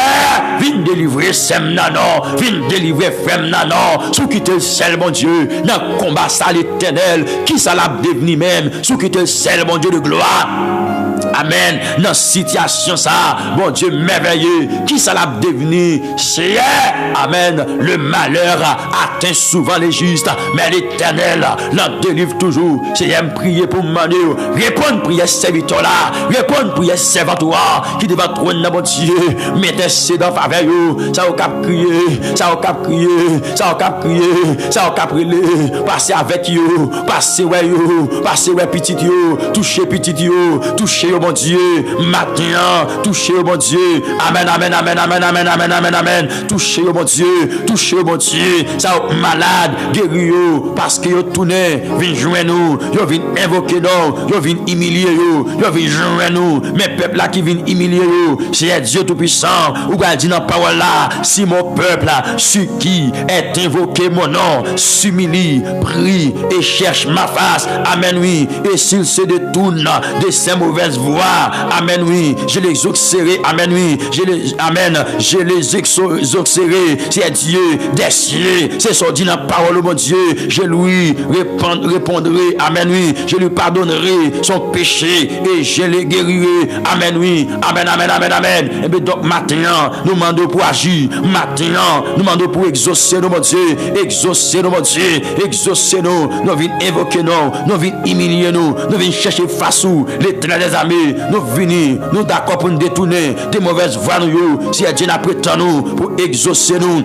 viens délivrer Sem Nanon, viens délivrer Frem Nanon, sous qui te seul, mon Dieu, dans combat ça l'Éternel, qui ça l'a devenu même, sous qui te seul, mon Dieu de gloire. Amen. Dans situation ça, bon Dieu merveilleux, qui ça l'a devenu, c'est amen. Le malheur atteint souvent les justes, mais l'Éternel l'en délivre toujours. C'est un prier pour demander, répondre prière serviteur là, répondre prière servantoire qui devant trône dans mon Dieu, mettez ses dans faveur, ça au cap crier, ça au cap crier, ça au cap crier, ça au cap prier, passer avec yo, passer ouais yo, passer ouais petit yo, toucher petit yo, toucher mon Dieu, matin, touchez au mon Dieu, amen, amen, amen, amen, amen, amen, amen, amen, touchez au mon Dieu, ça malade, guéri, parce que yo tourné, vin joindre nous, yo vin invoquer nous, yo vin humilier yo vin joindre nous, mais peuple là qui vin humilier yo, c'est Dieu tout-puissant, ou va dire dans parole là, si mon peuple, ce qui est invoqué mon nom, s'humilie, prie et cherche ma face, amen, oui, et s'il se détourne de ses mauvaises voix, amen, oui, je les exaucerai, amen, oui, je les exaucerai, c'est Dieu des cieux, c'est son dit dans la parole, mon Dieu, je lui répondrai, amen, oui, je lui pardonnerai son péché et je les guérirai, amen, oui, amen, amen, amen, amen. Et bien donc maintenant, nous demandons pour agir, maintenant, nous demandons pour exaucer nous, mon Dieu, exaucer nous, mon Dieu, exaucer nous, nous venons invoquer nous venons humilier nous venons chercher face où l'Éternel des armées, nous venons, nous d'accord pour nous détourner des mauvaises voies, nous, si Dieu n'a prétendu nous, pour exaucer nous.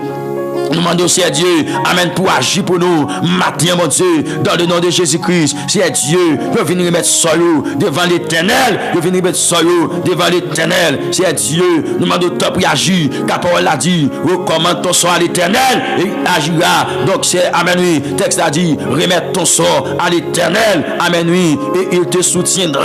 Nous demandons aussi à Dieu, amen, pour agir pour nous, matin, mon Dieu, dans le nom de Jésus-Christ. Si à Dieu, nous venons remettre soyez devant l'Éternel, nous venons remettre soyez devant l'Éternel. Si à Dieu, nous demandons temps pour agir, car parole a dit, recommande ton sort à l'Éternel et il agira. Donc c'est, amen, oui, texte a dit, remettre ton sort à l'Éternel, amen, oui, et il te soutiendra.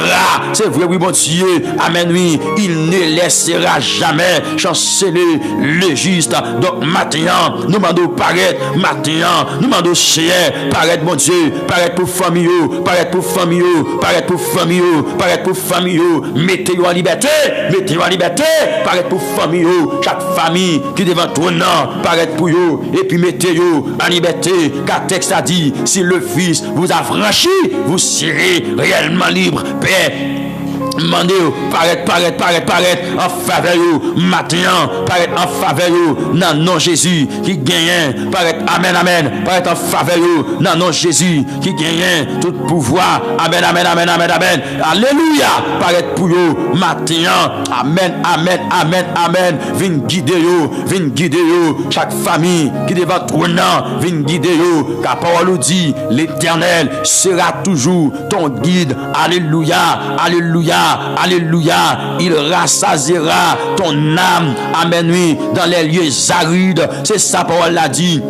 C'est vrai, oui, mon Dieu, amen, oui, il ne laissera jamais chanceler le juste. Donc maintenant, nous demandons paraître maintenant, nous demandons cher, paraître mon Dieu, paraître pour famille, paraître pour famille, paraître pour famille, paraître pour famille, mettez-vous en liberté, paraître pour famille, chaque famille qui devant trône, paraître pour eux, et puis mettez-vous en liberté, car texte a dit, si le Fils vous a franchi, vous serez réellement libre, Père. Mandez, paraître en faveur maintenant, paraître en faveur dans nom Jésus qui gagne, paraître amen, amen, paraître en faveur dans nom Jésus qui gagne tout pouvoir, amen, amen, amen, amen, amen, alléluia, paraître pour vous maintenant, amen, amen, amen, amen, viens guider chaque famille qui devant trône, viens guider car parole dit, l'Éternel sera toujours ton guide, alléluia, alléluia. Alléluia, il rassasiera ton âme, amen, oui, dans les lieux arides, c'est ça parole l'a dit.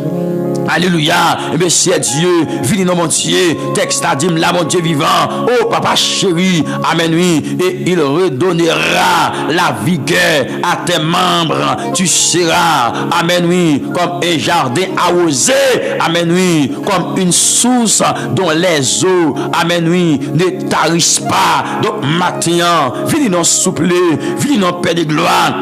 Alléluia, et bien c'est Dieu, vini dans mon Dieu, texte a dit, là mon Dieu vivant, oh papa chéri, amen, oui, et il redonnera la vigueur à tes membres, tu seras, amen, oui, comme un jardin arrosé, amen, oui, comme une source dont les eaux, amen, oui, ne tarissent pas. Donc maintenant, vini dans souple, vini dans paix de gloire.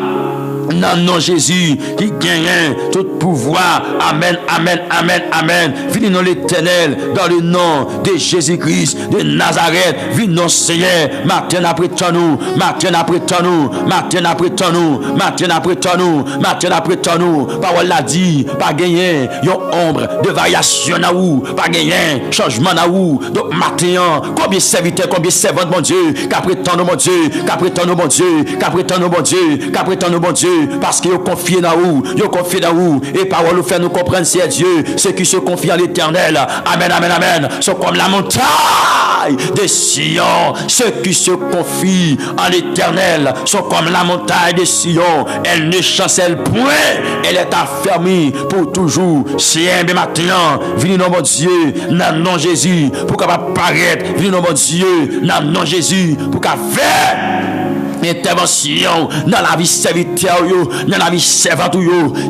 Dans le nom de Jésus, qui gagne tout pouvoir. Amen, amen, amen, amen. Venez dans l'Éternel, dans le nom de Jésus-Christ de Nazareth. Venez Seigneur, matin après temps nous, matin après temps nous, matin après temps nous, matin après temps nous, matin après temps nous. Parole l'a dit, pas gagner, yon ombre de variation à vous, pas gagner, changement à vous. Donc matin, combien serviteurs, combien servantes, mon Dieu, qu'après temps nous, mon Dieu, qu'après temps nous, mon Dieu, qu'après temps nous, mon Dieu, qu'après temps nous, mon Dieu. Parce que vous confiez dans vous, vous confiez dans vous, et parole nous fait nous comprendre, c'est Dieu, ceux qui se confient en l'Éternel, amen, amen, amen, sont comme la montagne de Sion, ceux qui se confient en l'Éternel, sont comme la montagne de Sion, elle ne chancelle point, elle est affermie pour toujours, c'est un matin, venez dans mon Dieu, dans le nom de Jésus, pour qu'elle apparaître, venez dans mon Dieu, dans le nom de Jésus, pour qu'elle fasse intervention dans la vie serviteur, dans la vie servante.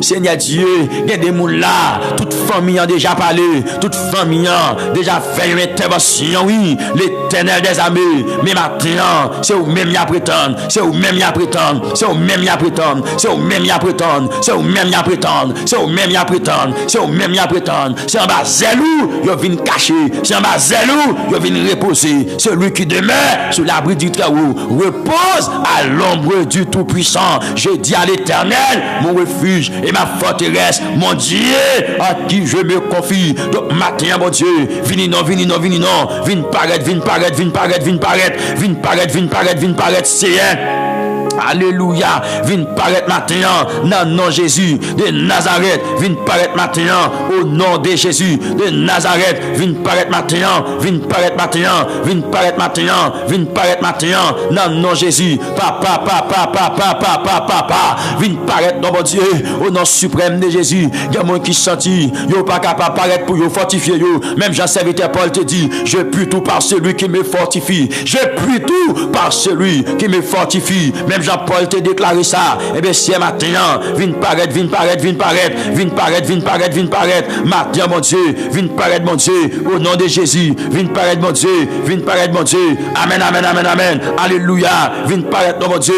Seigneur Dieu, il y a des gens là, toute famille a déjà parlé, toute famille a déjà fait une intervention, oui, l'Éternel des armées. Mais maintenant, c'est où même y a prétendre, c'est où même y a prétendre, c'est où même y a prétendre, c'est où même y a prétendre, c'est où même y a prétendre, c'est où même y a prétendre, c'est où même y a prétendre. C'est en bas zélou, il vient cacher, c'est en bas zélou, il vient reposer. Celui qui demeure sous l'abri du Très-Haut repose à l'ombre du Tout-Puissant. Je dis à l'Éternel, mon refuge et ma forteresse, mon Dieu, à qui je me confie. Donc matin, mon Dieu, vini non, vini non, vini non, vini paraître, vini paraître, vini paraître, vini paraître, vini paraître, vini paraître, vini paraître, c'est alléluia, vin paraître maintenant dans le nom de Jésus de Nazareth, vin paraître maintenant au nom de Jésus de Nazareth, vin paraître maintenant, vin paraître maintenant, vin paraître maintenant, vin paraître maintenant dans le nom de Jésus. Papa, papa, papa, papa, papa, vin paraître dans mon Dieu au nom suprême de Jésus. Il y a monde qui sentit, yo pas capable paraître pour yo fortifier yo. Même Jean serviteur Paul te dit, je puis tout par celui qui me fortifie. Je puis tout par celui qui me fortifie. Même Jean-Paul te déclaré ça. Eh bien, c'est maintenant, vin paraître, vin paraître, vin paraître, vin paraître, vin paraître, vin paraître. Maintenant, mon Dieu, vin paraître, mon Dieu, au nom de Jésus, vin paraître, mon Dieu, vin paraître, mon Dieu. Amen, amen, amen, amen. Alléluia, vin paraître, mon Dieu.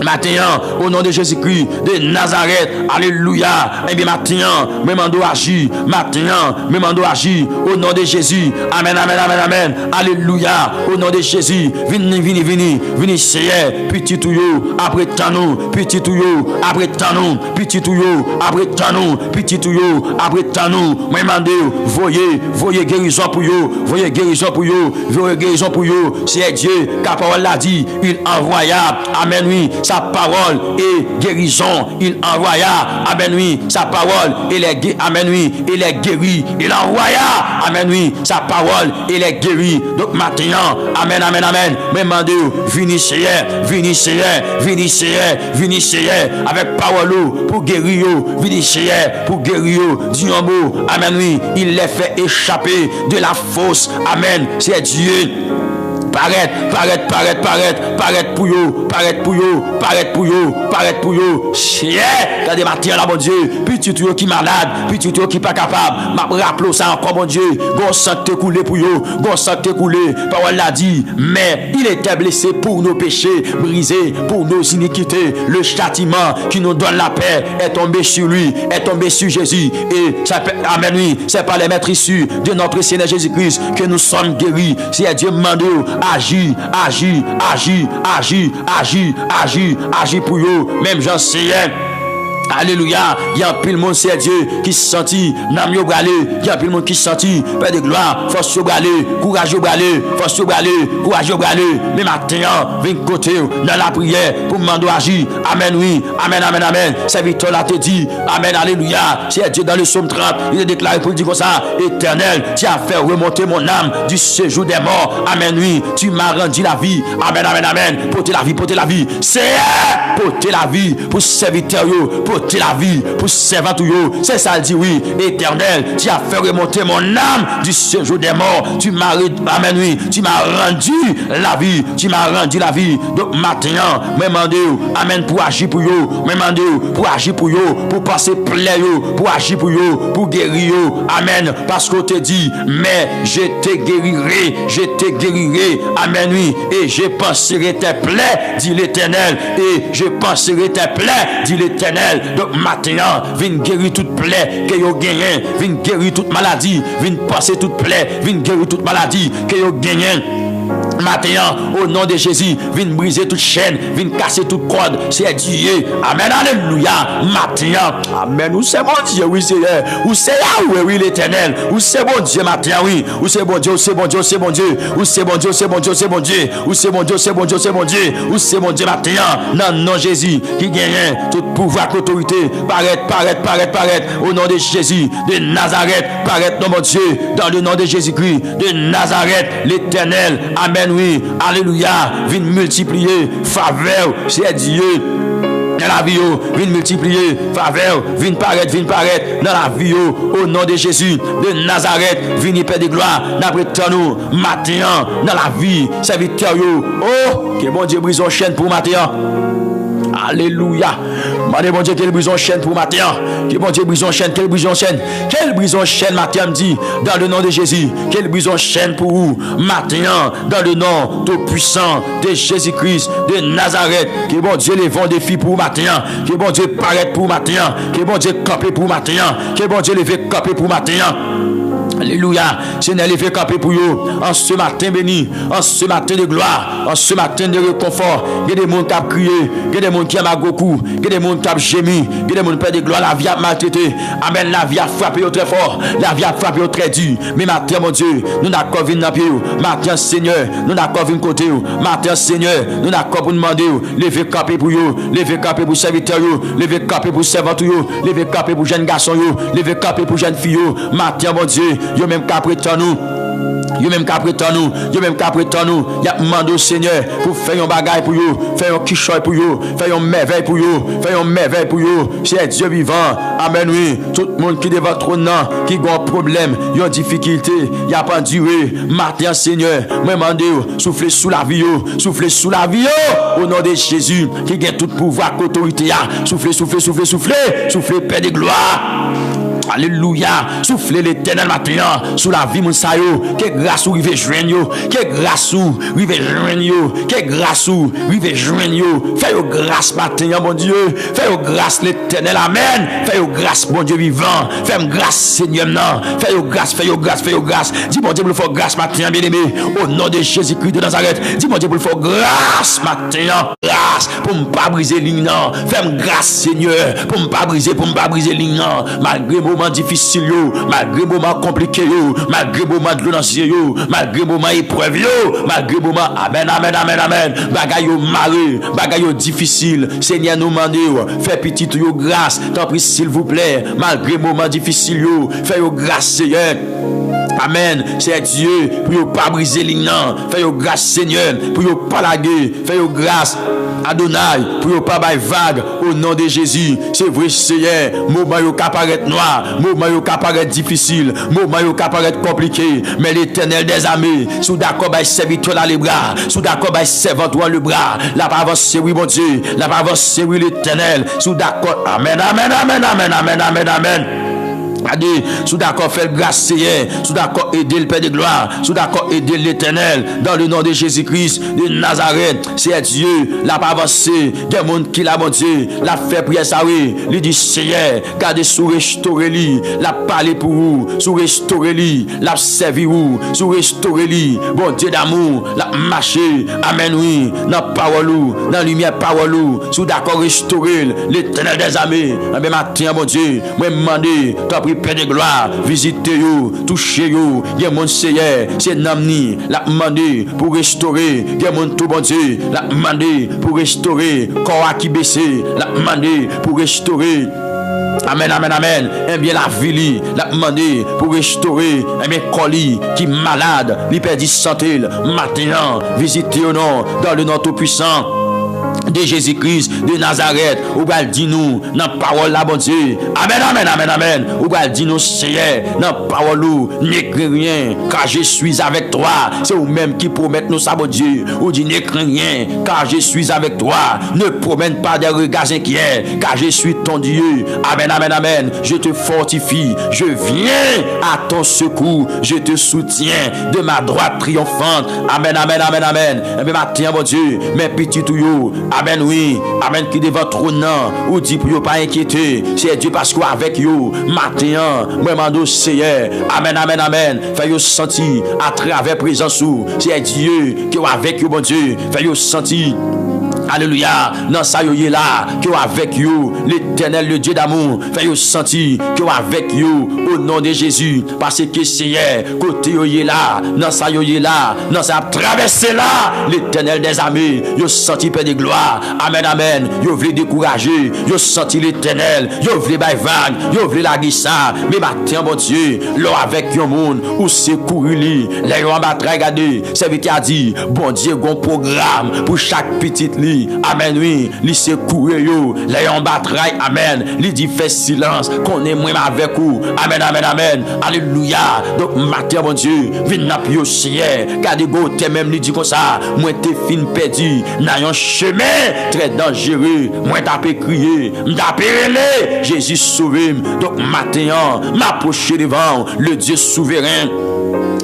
Maintenant, au nom de Jésus-Christ de Nazareth, alléluia. Eh bien, maintenant, même en agir. Maintenant, même en agir. Au nom de Jésus. Amen, amen, amen, amen. Alléluia. Au nom de Jésus. Vini, vini, vini. Vini, Seigneur. Petit touyo. Après tant nous. Petit touyo. Après tant nous. Petit touyo. Après tant nous. Petit touyo. Après tant nous. Moi, mandé. Voyez guérison pour yo. Voyez guérison pour yo. Voyez guérison pour yo. C'est Dieu. Car parole l'a dit. Il envoya. Amen, oui. Sa parole est guérison, il envoya, amen oui, sa parole, il est guéri, amen oui, il est guéri, il envoya, amen oui, sa parole, il est guéri. Donc maintenant, amen, amen, amen, même mandé, vini Seigneur, vini Seigneur, vini Seigneur, vini Seigneur, avec parole pour guérir, vini Seigneur, pour guérir, dis un mot, amen oui, il les fait échapper de la fosse, amen, c'est Dieu. Paraître pour yo. Chien, dans des matins là, mon Dieu, petit tuyau qui malade, petit tuyau qui pas capable. M'a rappelé ça encore, mon Dieu. Gon santé coulé pour yo, gon santé coulé. Parole l'a dit, mais il était blessé pour nos péchés, brisé pour nos iniquités. Le châtiment qui nous donne la paix est tombé sur lui, est tombé sur Jésus. Et ça, amen, oui, c'est par les maîtres issus de notre Seigneur Jésus-Christ que nous sommes guéris. C'est Dieu mande agis pour eux. Même j'en sais. Alléluia, il y a un pile monde c'est Dieu qui se sentit, n'am yo bralé, il y a un pile monde qui se sentit, Père de gloire, force yo bralé, courage yo bralé, force yo bralé, courage yo bralé. Mais maintenant, viens côté dans la prière pour demander agir. Amen oui, amen, amen, amen. Serviteur là te dit, amen, alléluia. C'est Dieu dans le psaume 30, il est déclaré pour dire comme ça, Éternel, tu as fait remonter mon âme du séjour des morts. Amen oui, tu m'as rendu la vie. Amen, amen, amen. Portez la vie, portez la vie. C'est porter la vie pour serviteur yo, ôter la vie pour servant tout yo. C'est ça, il dit oui, Éternel, tu as fait remonter mon âme du séjour des morts. Tu m'as, amen, oui, tu m'as rendu la vie. Tu m'as rendu la vie. Donc maintenant, me demande, amen, pour agir pour yo. Me demande, pour agir pour yo, pour passer plaie yo, pour agir pour yo, pour guérir yo. Amen. Parce qu'on te dit, mais je te guérirai, je te guérirai. Amen, oui. Et je penserai tes plaies, dit l'Éternel. Et je penserai tes plaies, dit l'Éternel. Donc maintenant, viens guérir toute plaie que yo gagné, viens guérir toute maladie, viens passer toute plaie, viens guérir toute maladie que yo gagné. Maintenant, au nom de Jésus, viens briser toute chaîne, viens casser toute corde. C'est Dieu. Amen. Alléluia. Maintenant. Amen. Où c'est bon Dieu, oui, Seigneur. Où c'est Yahweh, oui, l'Éternel. Où c'est bon Dieu, maintenant, oui. Où c'est bon Dieu, où c'est bon Dieu, c'est bon Dieu. Où c'est bon Dieu, c'est bon Dieu, c'est bon Dieu. Où c'est bon Dieu, c'est bon Dieu, c'est bon Dieu. Où c'est bon Dieu, maintenant. Non, non, Jésus, qui gagne tout pouvoir, autorité. Paraître. Au nom de Jésus, de Nazareth. Paraître, non, mon Dieu. Dans le nom de Jésus-Christ, de Nazareth, l'Éternel. Amen. Oui, alléluia, viens multiplier faveur, c'est Dieu dans la vie, viens multiplier faveur, viens paraître dans la vie, au nom de Jésus de Nazareth, viens Père de gloire, n'apprétons nous maintenant dans la vie, serviteur, oh, que bon Dieu brise en chaîne pour maintenant. Alléluia. Madame bon Dieu, quel brise en chaîne pour matin. Que bon Dieu brise en chaîne, quel brise en chaîne. Quel brise en chaîne matin me dit dans le nom de Jésus. Quel brise en chaîne pour vous matin dans le nom tout puissant de Jésus-Christ de Nazareth. Que bon Dieu les vents des filles pour matin. Que bon Dieu paraît pour matin. Que bon Dieu camper pour matin. Que bon Dieu les fait camper pour matin. Alléluia. Seigneur, les fait camper pour vous en ce matin béni, en ce matin de gloire, en ce matin de réconfort. Il y a des gens qui ont crié, il y a des gens qui ont beaucoup, il y a des gens qui ont gémi, il y a des gens qui ont de gloire. La vie a maltraité. Amen. La vie a frappé très fort. La vie a frappé très dur. Mais maintenant, mon Dieu, nous n'avons venir dans le pied. Maintenant, Seigneur, nous n'avons venir côté. Maintenant, Seigneur, nous n'avons pour demander. Levez camper pour vous, levez camper pour serviteurs, levez camper pour servants, levez camper pour jeunes garçons, levez camper pour jeunes filles. Maintenant, mon Dieu, yo même qu'après nous. Yo même qu'après nous, y a demandé au Seigneur pour faire un bagage pour vous, faire un quichoy pour vous, faire un merveille pour vous, c'est Dieu vivant. Amen, oui. Tout le monde qui devant trône, qui a un problème, y a une difficulté, y a pas duré. Maintenant, Seigneur, moi demande soufflez sous la vie, au nom de Jésus, qui a tout pouvoir, autorité, soufflez, Père de gloire. Alléluia. Soufflez l'Éternel maintenant sous la vie Mounsayo. Que grâce ou rive joindre. Que grâce ou rive joindre. Que grâce ou rive joindre. Fais-yo grâce maintenant, mon Dieu. Fais-yo grâce l'Éternel. Amen. Fais-yo grâce, mon Dieu vivant. Fais-moi grâce, Seigneur. Non. Fais-yo grâce. Dis, mon Dieu, pour le faire grâce maintenant, bien-aimé. Au nom de Jésus-Christ de Nazareth. Dis, mon Dieu, pour le faire grâce maintenant. Grâce pour ne pas briser ligne. Fais-moi grâce, Seigneur. Pour ne pas briser ligne. Malgré moment difficile, malgré moment compliqué, malgré moment de l'onancier, malgré moment épreuve, malgré moment amen. Bagay yo maré, bagay yo difficile. Seigneur nous mande, fais petit yo grâce. T'en prie s'il vous plaît, malgré moment difficile, fais yo grâce, Seigneur. Amen. C'est Dieu pour ne pas briser l'ignan. Fais-yo grâce, Seigneur, pour ne pas laguer. Fais-yo grâce, Adonai, pour ne pas bailler vague. Au nom de Jésus. C'est vrai, Seigneur. Moment yo ka paraître noir. Moment yo ka paraître difficile. Moment yo ka paraître compliqué. Mais l'Éternel des armées, sous d'accord baille serviteur dans les bras. Sous d'accord baille servant dans le bras. La parole c'est oui, mon Dieu. La parole c'est oui, l'Éternel. Sous d'accord. Amen. Sous d'accord faire grâce Seigneur, sous d'accord aider le Père de gloire, sous d'accord aider l'Éternel dans le nom de Jésus-Christ de Nazareth. C'est Dieu, la pas avancé, des monde qui l'a mon Dieu, la fait prière ça oui, lui dit Seigneur, gardez sous restaurer lui, la parler pour vous, sous restaurer lui, la servir vous, sous restaurer lui, bon Dieu d'amour, la marcher, amen oui, dans parole ou, dans lumière parole ou, sous d'accord restaurer l'Éternel des armées. Amen matin mon Dieu, moi demander Père de gloire, visitez yo, touchez yo, y'a mon Seigneur, c'est Namni, la demandé pour restaurer, y'a mon tout bon Dieu, la demandé pour restaurer, corps qui baissé, la demandé pour restaurer. Amen. Eh bien la vie, la demandé pour restaurer, eh bien colis qui malade, lui perdit santé, maintenant, visitez au nom, dans le nom tout puissant. de Jésus-Christ de Nazareth, ou bal di nous dans parole la bon Dieu. Amen, amen, amen, amen. Ou bal di nous Seigneur dans parole ou n'écris rien car je suis avec toi. C'est vous même qui promet nous ça bon Dieu. Ou dit n'écris rien car je suis avec toi. Ne promène pas des regards inquiets car je suis ton Dieu. Amen, amen, amen. Je te fortifie, je viens à ton secours, je te soutiens de ma droite triomphante. Amen, amen, amen, amen. Et bien matin bon Dieu, mes petits tuyaux. Amen, oui. Amen, qui devant trône, ou dit pour ne pas inquiéter. C'est Dieu parce qu'avec vous, matin, moi, mando Seigneur. Amen, amen, amen. Fais-vous sentir à travers présence ou. C'est Dieu qui est avec vous, bon Dieu. Fais-vous sentir. Alléluia. Dans ça, yo est là. Que avec you, l'éternel, le Dieu d'amour. Fais-vous sentir que avec you, au nom de Jésus. Parce que Seigneur, côté yo est là. Dans ça, yo est là. Dans ça, traverser là. L'éternel des armées. Yo senti paix de gloire. Amen, amen. Yo voulez décourager. Yo senti l'éternel. Yo voulez bailler vague. Yo voulez la guissa. Mais matin, bon Dieu, là avec yon monde, ou c'est courir li. Les yon battra, regardez. Serviteur a dit, bon Dieu, gon programme pour chaque petite lit. Amen, oui, li se courir yo, les yon bataille, amen, li dit fait silence, qu'on est moi avec vous, amen, amen, amen, alléluia. Donc, matin, bon Dieu, vin n'a plus au ciel, gardez go, t'es même li dit comme ça, moi t'es fin perdu, n'a yon chemin très dangereux, moi t'as crié, m't'a relé, Jésus sauvé, donc matin, m'approcher devant le Dieu souverain.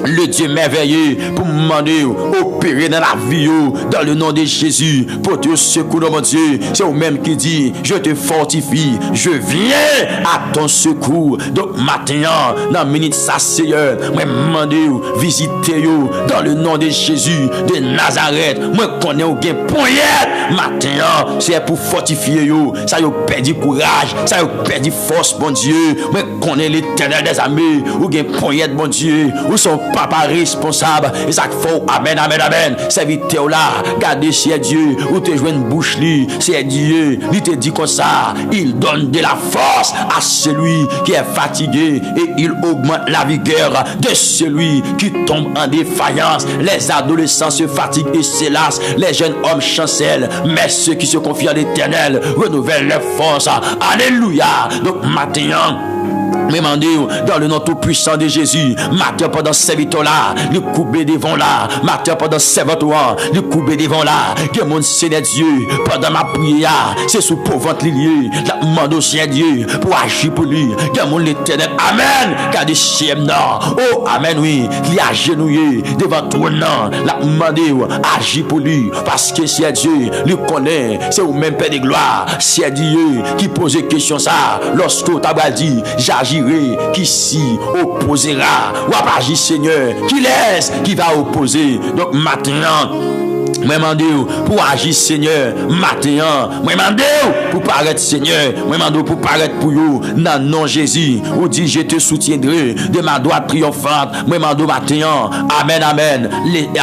Le Dieu merveilleux pour me demander opérer dans la vie dans le nom de Jésus pour te secourir mon Dieu. C'est vous-même qui dit je te fortifie, je viens à ton secours. Donc maintenant dans minute ça Seigneur, moi demander visiter dans le nom de Jésus de Nazareth. Moi connais au gain poignette maintenant, c'est pour fortifier ça yo perdu courage, ça yo perdu force bon Dieu. Moi connais l'éternel des armées ou gain poignette bon Dieu, ou son papa responsable. Et ça faut, amen, amen, amen. Serviteur là, gardez c'est Dieu, ou te jouer une bouche li, c'est Dieu, il te dit comme ça, il donne de la force à celui qui est fatigué et il augmente la vigueur de celui qui tombe en défaillance. Les adolescents se fatiguent et se lassent, les jeunes hommes chancellent, mais ceux qui se confient à l'Éternel renouvellent leurs forces. Alléluia. Donc maintenant, dans le nom tout puissant de Jésus, matin pendant serviteur là, le coupé devant là, matin pendant serviteur, le coupé devant là, que mon Seigneur Dieu, pendant ma prière, c'est sous pauvre lié, la demande au Seigneur Dieu pour agir pour lui, que mon l'éternel, amen, car des chiens oh amen, oui, il a agenouillé devant toi, la demande agir pour lui, parce que Seigneur Dieu, lui connaît, c'est au même Père de gloire, c'est Dieu qui pose question ça, lorsque tu as dit, j'agis qui s'y opposera ou à agir Seigneur qui laisse qui va opposer. Donc maintenant moi mandé pour agir Seigneur matin, moi mandé pour paraître Seigneur, moi mandé pour paraître pour vous dans nom Jésus, ou dit je te soutiendrai de ma droite triomphante. Moi mandé matin, amen, amen,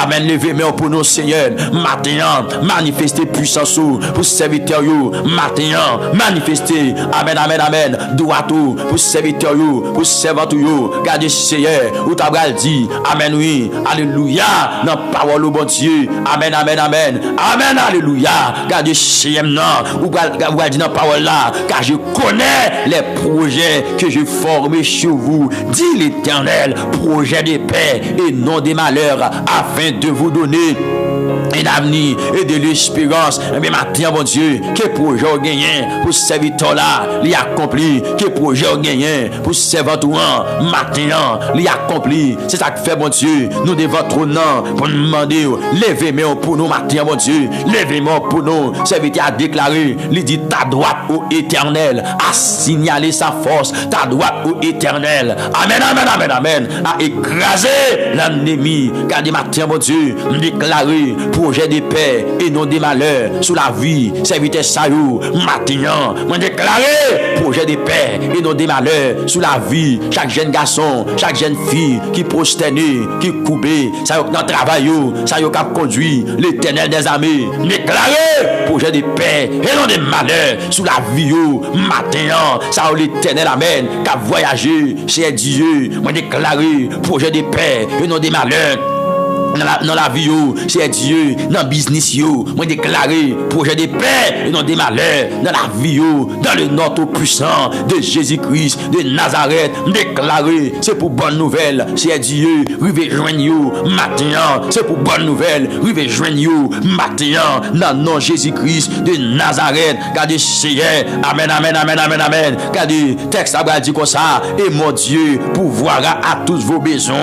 amen, levez moi pour nous Seigneur matin, manifester puissance pour serviteur yo matin, manifester, amen, amen, amen, droit pour serviteur yo, pour servant yo, gardez Seigneur, ou t'abral dit, amen, oui, alléluia, dans parole au bon Dieu, amen, amen, amen, amen, alléluia. Gardez chez moi, ou dire dans parole là, car je connais les projets que je forme sur vous, dit l'Éternel, projet de paix et non des malheurs, afin de vous donner et d'avenir et de l'espérance. Mais maintenant, bon Dieu, que projet au gagné pour serviteur là, l'y accompli, que projet au gagné pour serviteur maintenant, l'y accompli. C'est ça que fait, bon Dieu, nous devons votre nom pour nous demander, levez-moi pour nous maintenant, bon Dieu, levez-moi pour nous. Serviteur a déclaré, il dit ta droite au Éternel, a signalé sa force, ta droite au Éternel. Amen, amen, amen, amen, a écrasé l'ennemi. Car des matins, bon Dieu, déclaré projet de paix et non des malheurs sous la vie, serviteur Sayou, maintenant, moi déclaré projet de paix et non des malheurs sous la vie, chaque jeune garçon, chaque jeune fille qui prosterné, qui coupé, ça y est dans travail, ça y est qui conduit l'Éternel des armées, déclaré projet de paix et non des malheurs sous la vie, maintenant, ça y est l'Éternel, amen, qui a voyagé chez Dieu, moi déclaré projet de paix et non des malheurs dans la vie, c'est Dieu, dans le business, moi déclaré projet de paix et non de malheur dans la vie, dans le nom tout puissant de Jésus-Christ de Nazareth, déclaré, c'est pour bonne nouvelle, c'est Dieu, rive joignez-vous matin, c'est pour bonne nouvelle, rive joignez-vous matin, dans le nom Jésus-Christ de Nazareth, gardez Seigneur, amen, amen, amen, amen, amen, gardez, texte a dit comme ça, et mon Dieu pourvoira à tous vos besoins,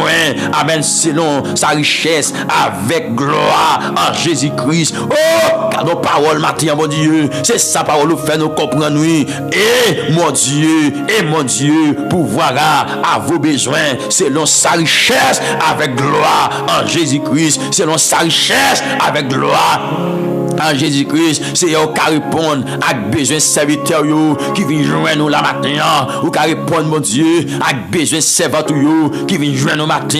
amen, selon sa richesse, avec gloire en Jésus-Christ. Oh, car nos paroles matin, mon Dieu, c'est sa parole fait nous comprendre. Et mon Dieu, pourvoira à vos besoins selon sa richesse avec gloire en Jésus-Christ, selon sa richesse avec gloire en Jésus-Christ. C'est eux qui répondent à besoin serviteurs qui viennent joindre nous la matin, ou qui répondent, mon Dieu, à besoin servants qui viennent joindre nous matin,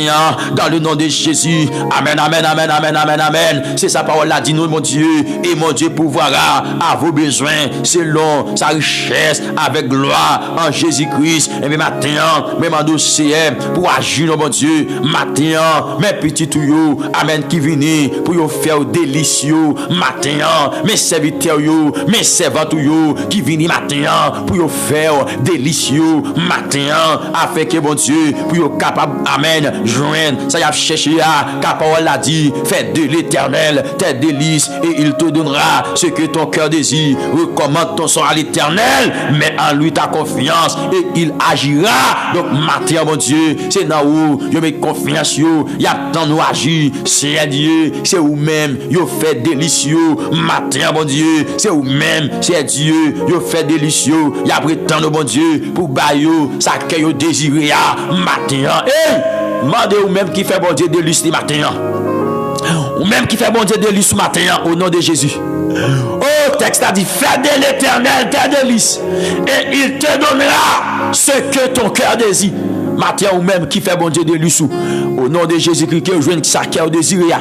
dans le nom de Jésus. Amen, amen, amen, amen, amen, amen. C'est sa parole là, dit nous, mon Dieu, et mon Dieu pourvoira à vos besoins selon sa richesse avec gloire en Jésus-Christ. Et bien matin, même en dossier pour agir, mon Dieu, matin, mes petits tuyaux, amen, qui viennent pour vous faire délicieux matin, mes serviteurs, mes servantes qui viennent matin pour vous faire délicieux matin, afin que mon Dieu, pour vous capable, amen, joindre, ça y a cherché à, car parole a dit, fais de l'Éternel tes délices et il te donnera ce que ton cœur désire. Recommande ton sort à l'Éternel, mets en lui ta confiance et il agira. Donc matin, mon Dieu, c'est dans où je mets confiance, il y a tant nous agir, c'est Dieu, c'est vous-même, vous faites délicieux matin, mon Dieu, c'est vous-même, c'est Dieu, vous faites délicieux, il y a pris tant de bon Dieu pour bailler ça que vous désirez matin. Mandez vous-même qui fait bon Dieu délice ce matin. Ou même qui fait bon Dieu délice ce matin au nom de Jésus. Oh, texte a dit, fais de l'Éternel tes délices et il te donnera ce que ton cœur désire. Matin ou même qui fait bon Dieu délice au nom de Jésus-Christ, que joigne sa cœur désiré.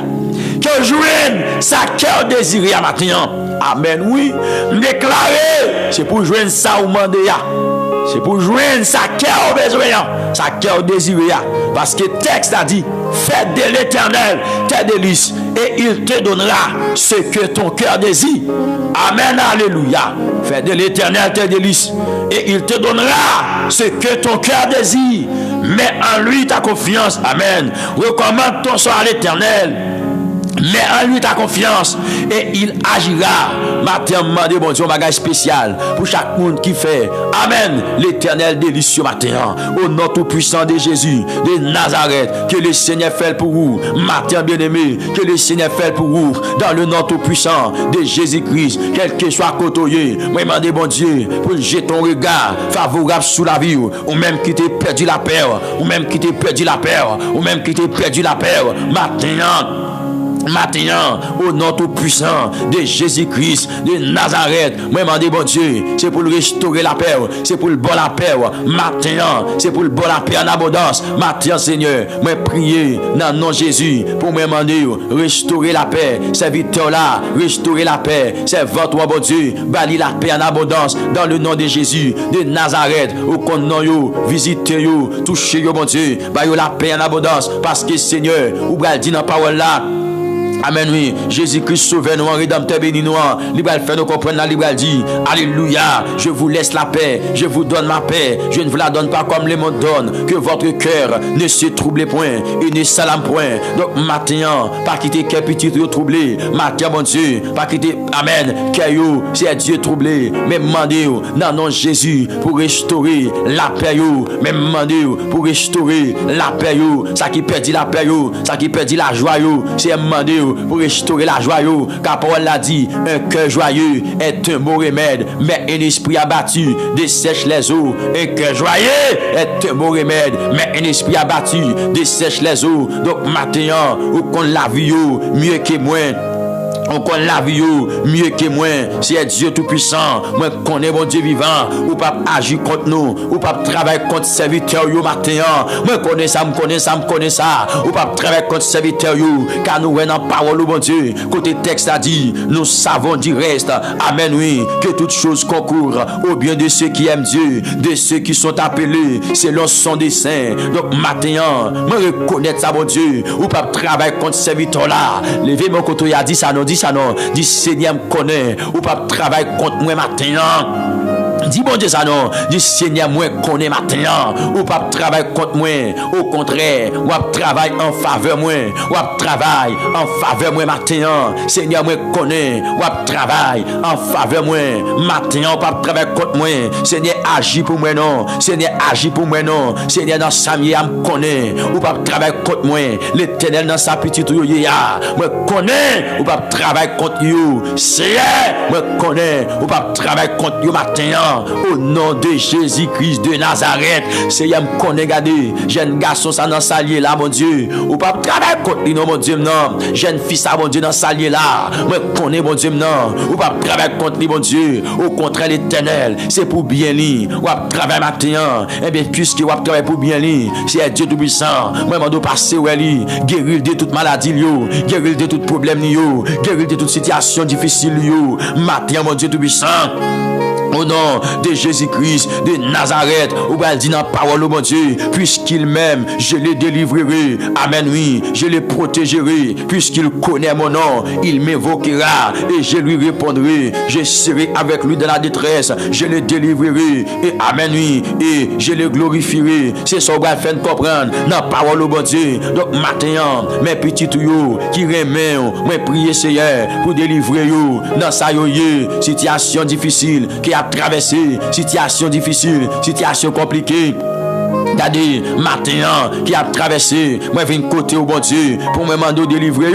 Que joigne sa cœur désiré matin. Amen, oui. Déclarer, c'est pour joindre ça ou demander. C'est pour joindre sa cœur besoin, sa cœur désiré. Parce que le texte a dit, fais de l'Éternel tes délices et il te donnera ce que ton cœur désire. Amen, alléluia. Fais de l'Éternel tes délices et il te donnera ce que ton cœur désire. Mets en lui ta confiance. Amen. Recommande ton sort à l'Éternel. Mets en lui ta confiance et il agira. Matin, demandez bon Dieu un bagage spécial pour chaque monde qui fait. Amen. L'Éternel délicieux matin. Au nom tout puissant de Jésus de Nazareth. Que le Seigneur fait pour vous. Matin bien-aimé. Que le Seigneur fait pour vous. Dans le nom tout puissant de Jésus-Christ. Quel que soit côtoyé. Moi, demandez bon Dieu pour jeter ton regard favorable sous la vie. Ou même qui t'a perdu la paix. Ou même qui t'a perdu la paix. Ou même qui t'a perdu la paix. Maintenant, au nom tout puissant de Jésus-Christ de Nazareth, moi demandez bon Dieu, c'est pour restaurer la paix, c'est pour le bon la paix. Maintenant, c'est pour le bon la paix en abondance. Maintenant, Seigneur, moi prier dans le nom de Jésus pour me demander restaurer la paix. Serviteur là, restaurer la paix. C'est votre bon Dieu, bali la paix en abondance dans le nom de Jésus de Nazareth. Au compte yo, visitez yo, touchez yo bon Dieu, baillez la paix en abondance parce que Seigneur, ou bral dit dans parole là. Amen, oui. Jésus-Christ sauve nous, rédempteur béni nous. Libéral fait nous comprendre, libéral dit, alléluia, je vous laisse la paix, je vous donne ma paix, je ne vous la donne pas comme le monde donne, que votre cœur ne se trouble point et ne s'alarme point. Donc maintenant, pas quitter cœur petit troublé, matin mon Dieu, pas quitter, amen, cœur c'est Dieu troublé, mais demandez dans nom Jésus pour restaurer la paix, mais demandez pour restaurer la paix, ça qui perdit la paix, ça qui perdit la joie, c'est demander pour restaurer la joie, car Paul l'a dit, un cœur joyeux est un bon remède, mais un esprit abattu dessèche les eaux. Un cœur joyeux est un bon remède, mais un esprit abattu dessèche les eaux. Donc maintenant, ou qu'on la vie mieux que moi, On connaît la vie mieux que moi. C'est Dieu tout-puissant. Moi connais mon Dieu vivant. Ou pas agir contre nous. Ou pas travailler contre serviteur yo matin. Moi connais ça, me connais ça, me connais ça. Ou pas travailler contre serviteur yo. Car nous venons en parole mon Dieu. Côté texte a dit, nous savons du reste. Amen, oui. Que toutes choses concourent au bien de ceux qui aiment Dieu, de ceux qui sont appelés selon son dessein. Donc matin, moi reconnaître ça mon Dieu. Ou pas travailler contre serviteur là. Levez mon côté, il a dit ça non, dit ça non. Dit Seigneur me connaît. Ou pas travailler contre moi matin. Dis bon Dieu ça non. Dis Seigneur moi connais matin. Ou pas travailler contre moi. Au contraire, ou pas travailler en faveur moi. Ou pas travailler en faveur moi matin. Seigneur moi connais. Ou pas travailler en faveur moi matin. Ou pas travailler contre moi. Seigneur agis pour moi non. Seigneur agis pour moi non. Seigneur dans sa vie me connaît. Ou pas travailler contre moi. L'Éternel dans sa petite yo ya. Moi connais. Ou pas travailler contre you. Seigneur moi connais. Ou pas travailler contre you matin. Au nom de Jésus-Christ de Nazareth, Seigneur me connaît, regardez, jeune garçon ça dans salier là, mon Dieu. Ou pas travailler contre lui, non, mon Dieu, non. Jeune fils ça, mon Dieu, dans salier là. Moi connais, mon Dieu, non. Ou pas travailler contre lui, mon Dieu. Au contraire, l'Éternel, c'est pour bien lui. Ou pas travailler matin. Eh bien, puisque ou pas travailler pour bien lui, c'est Dieu tout-puissant. Moi, je dois passer, ouais, lui. Guérir de toute maladie, yo. Guérir de tout problème, yo. Guérir de toute situation difficile, yo. Matin, mon Dieu tout-puissant. Au nom de Jésus-Christ de Nazareth, ou bien dit dans la parole, mon Dieu, puisqu'il m'aime, je le délivrerai. Amen, oui, je le protégerai. Puisqu'il connaît mon nom, il m'évoquera et je lui répondrai. Je serai avec lui dans la détresse, je le délivrerai. Et amen, oui, et je le glorifierai. C'est ça qu'on va faire comprendre dans la parole, mon Dieu. Donc, maintenant, mes petits tuyaux qui remettent, moi prier Seigneur pour délivrer yo dans sa situation difficile qui a traversé, situation difficile, situation compliquée. Regardez, matin, qui a traversé, moi je viens côté au bon Dieu pour me demander de délivrer.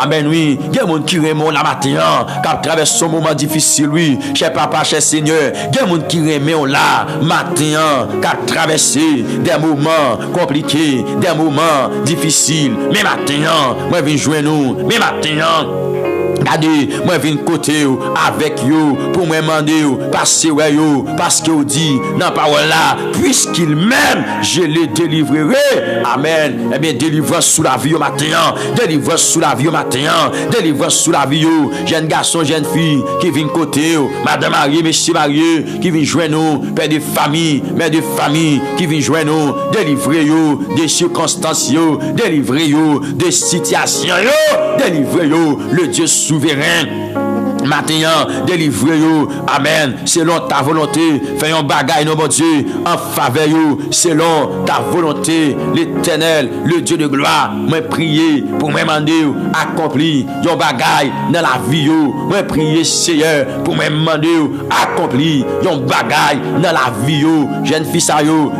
Amen, oui. Il y a des gens qui remontent la matin, qui a traversé ce moment difficile, oui. Cher papa, cher Seigneur, il y a des gens qui remontent là, matin, qui a traversé des moments compliqués, des moments difficiles. Mais matin, moi je viens joindre nous, mais matin. Regardez, moi je viens côté avec vous pour me demander passer ouais yo parce que vous dit dans la parole là puisqu'il m'aime je le délivrerai. Amen. Eh bien délivrance sous la vie au matin, délivrance sous la vie au matin, délivrance sous la vie au jeune garçon, jeune fille qui vient côté madame mariée, monsieur marié qui vient joindre nous, père de famille, mère de famille qui vient joindre nous, délivrer yo des circonstances yo, délivrer yo des situations yo, délivrer yo le Dieu souverain. Maintenant, délivrez-vous, amen, selon ta volonté, fais un bagaille, non, mon Dieu, en faveur, selon ta volonté, l'Éternel, le Dieu de gloire, moi prier pour me demander, accomplir, un bagaille dans la vie, moi prier, Seigneur, pour me demander, accomplir, un bagaille dans la vie, jeune fille, ça,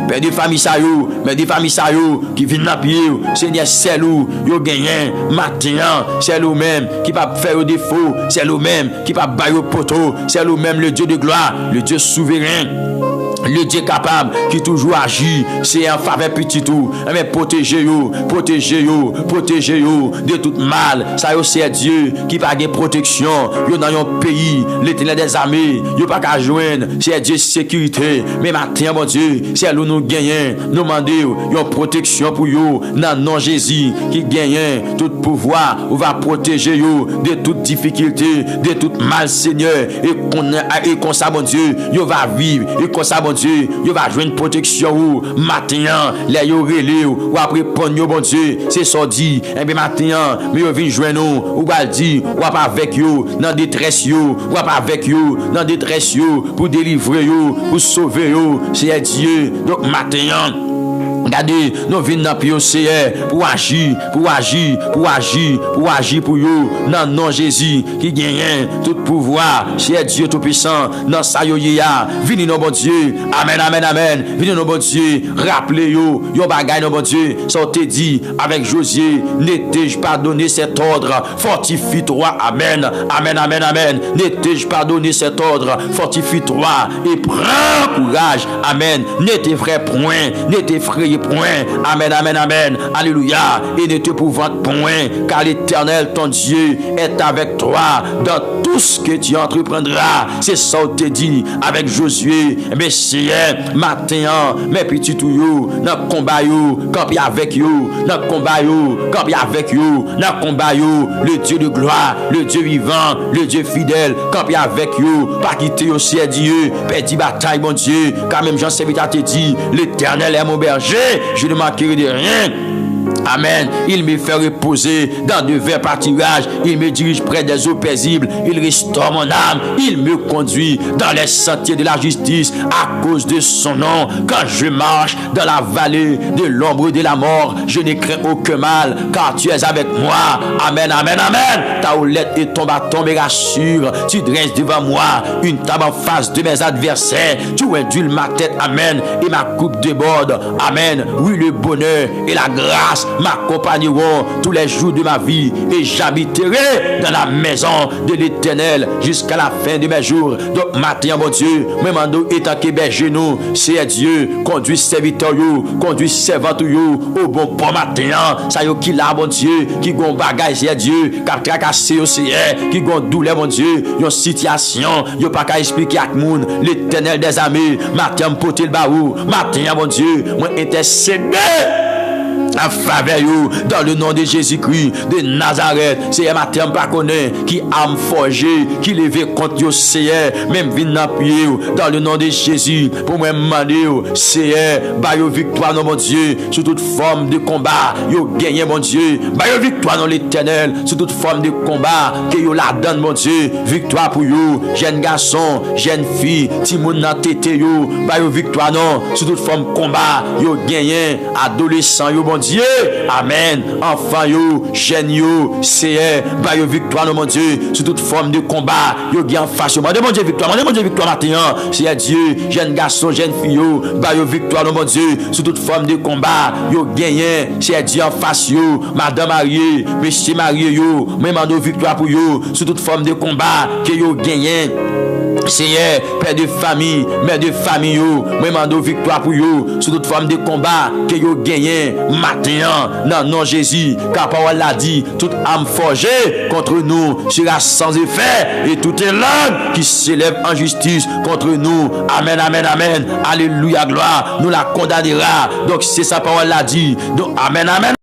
père de famille, ça, mère de famille, ça, qui vient dans pied, Seigneur, c'est nous, yo gagnant, maintenant, c'est nous-mêmes qui va faire au défaut, c'est nous-mêmes qui va bailler au poteau, c'est nous-mêmes le Dieu de gloire, le Dieu souverain. Le Dieu capable qui toujours agit, c'est en faveur petit tout. Mais protégez-vous, protégez-vous, protégez-vous de tout mal. Ça c'est Dieu qui va gagner protection. Yo dans un pays, l'Éternel des armées, yo pas qu'à joindre, c'est Dieu sécurité. Mais maintenant mon Dieu, c'est là nous gagnons, nous demandons une protection pour vous. Dans nom Jésus qui gagne tout pouvoir, on va protéger vous de toute difficulté, de tout mal Seigneur et comme ça mon Dieu, yo va vivre et comme ça mon Dieu, il va jouer une protection matin, les yo relé ou après prendre bon Dieu, c'est ça dit. Et bien matin, mais yo vient joindre nous, ou va dire, ou pas avec yo dans détresse yo, ou pas avec yo dans détresse yo pour délivrer yo, pour sauver yo, c'est Dieu. Donc matin, regardez, nous venons dans le Seigneur pour agir, pour agir, pour agir, pour agir pour vous. Dans le nom de Jésus qui gagne tout pouvoir, c'est Dieu tout-puissant. Dans sa yoya, venez nos bon Dieu. Amen, amen, amen. Venez nos bon Dieu. Rappelez-vous, yon bagay nos bon Dieu. Ça te dit avec Josué, n'étais-je pas donné cet ordre? Fortifie-toi. Amen, amen, amen, amen. N'étais-je pas donné cet ordre? Fortifie-toi et prends courage. Amen. Ne t'effraie point, ne t'effraie point. Amen, amen, amen. Alléluia. Et ne t'épouvante point, car l'Éternel, ton Dieu, est avec toi dans tout ce que tu entreprendras. C'est ça que te dit avec Josué. Mais si matin, mes petits tuyaux, dans combat yo, campi avec yo, dans combat yo, campi avec yo, dans combat yo, le Dieu de gloire, le Dieu vivant, le Dieu fidèle, campi avec yo, pas quitter au ciel Dieu, perdu bataille mon Dieu, car même Jean serviteur te dit, l'Éternel est mon berger, je ne manquerai de rien. Amen. Il me fait reposer dans de verts pâturages. Il me dirige près des eaux paisibles. Il restaure mon âme. Il me conduit dans les sentiers de la justice à cause de son nom. Quand je marche dans la vallée de l'ombre de la mort, je ne crains aucun mal, car tu es avec moi. Amen, amen, amen. Ta houlette et ton bâton me rassurent. Tu dresses devant moi une table en face de mes adversaires. Tu induis ma tête. Amen. Et ma coupe déborde. Amen. Oui, le bonheur et la grâce m'accompagneront tous les jours de ma vie, et j'habiterai dans la maison de l'Éternel jusqu'à la fin de mes jours. Donc matin, mon Dieu, même en étant que berger nous, c'est Dieu, conduit serviteur yo, conduit servant yo, au bon port matin, ça yo qui là, mon Dieu, qui gon bagage, c'est Dieu, qui tracassé yo, c'est qui gon douleur, mon Dieu, yon situation, yo pas qu'à expliquer à moun, l'Éternel des armées, matin, m'pote le baou, matin, mon Dieu, moi intercéder en faveur dans le nom de Jésus-Christ de Nazareth. C'est un matin pas connaît qui a forgé, qui levé contre yo Seigneur, même vin dans pied dans le nom de Jésus pour moi demander Seigneur, ba yo victoire dans mon Dieu sur toute forme de combat, yo gagné mon Dieu, ba yo victoire dans l'Éternel sur toute forme de combat que yo la donne mon Dieu, victoire pour yo, jeune garçon, jeune fille, ti moun nan tete yo, ba yo victoire non sur toute forme de combat, yo gagné adolescent yo mon Dieu, amen. Enfant yo, jeune yo, c'est ba yo victoire mon Dieu sur toute forme de combat. Yo gagne en face. Mon Dieu victoire, mon Dieu victoire matin. C'est Dieu, jeune garçon, jeune fille yo, ba yo victoire mon Dieu sur toute forme de combat. Yo gagne, c'est Dieu en face yo, madame mariée, monsieur marié yo, même en victoire pour yo sur toute forme de combat que yo gagne. Seigneur, père de famille, mère de famille, moi mando victoire pour yo, sur toute forme de combat que yo gagné matin, non, non, Jésus, car parole l'a dit, toute âme forgée contre nous sera sans effet, et toute langue qui s'élève en justice contre nous, amen, amen, amen, alléluia, gloire, nous la condamnera, donc c'est sa parole l'a dit, donc amen, amen.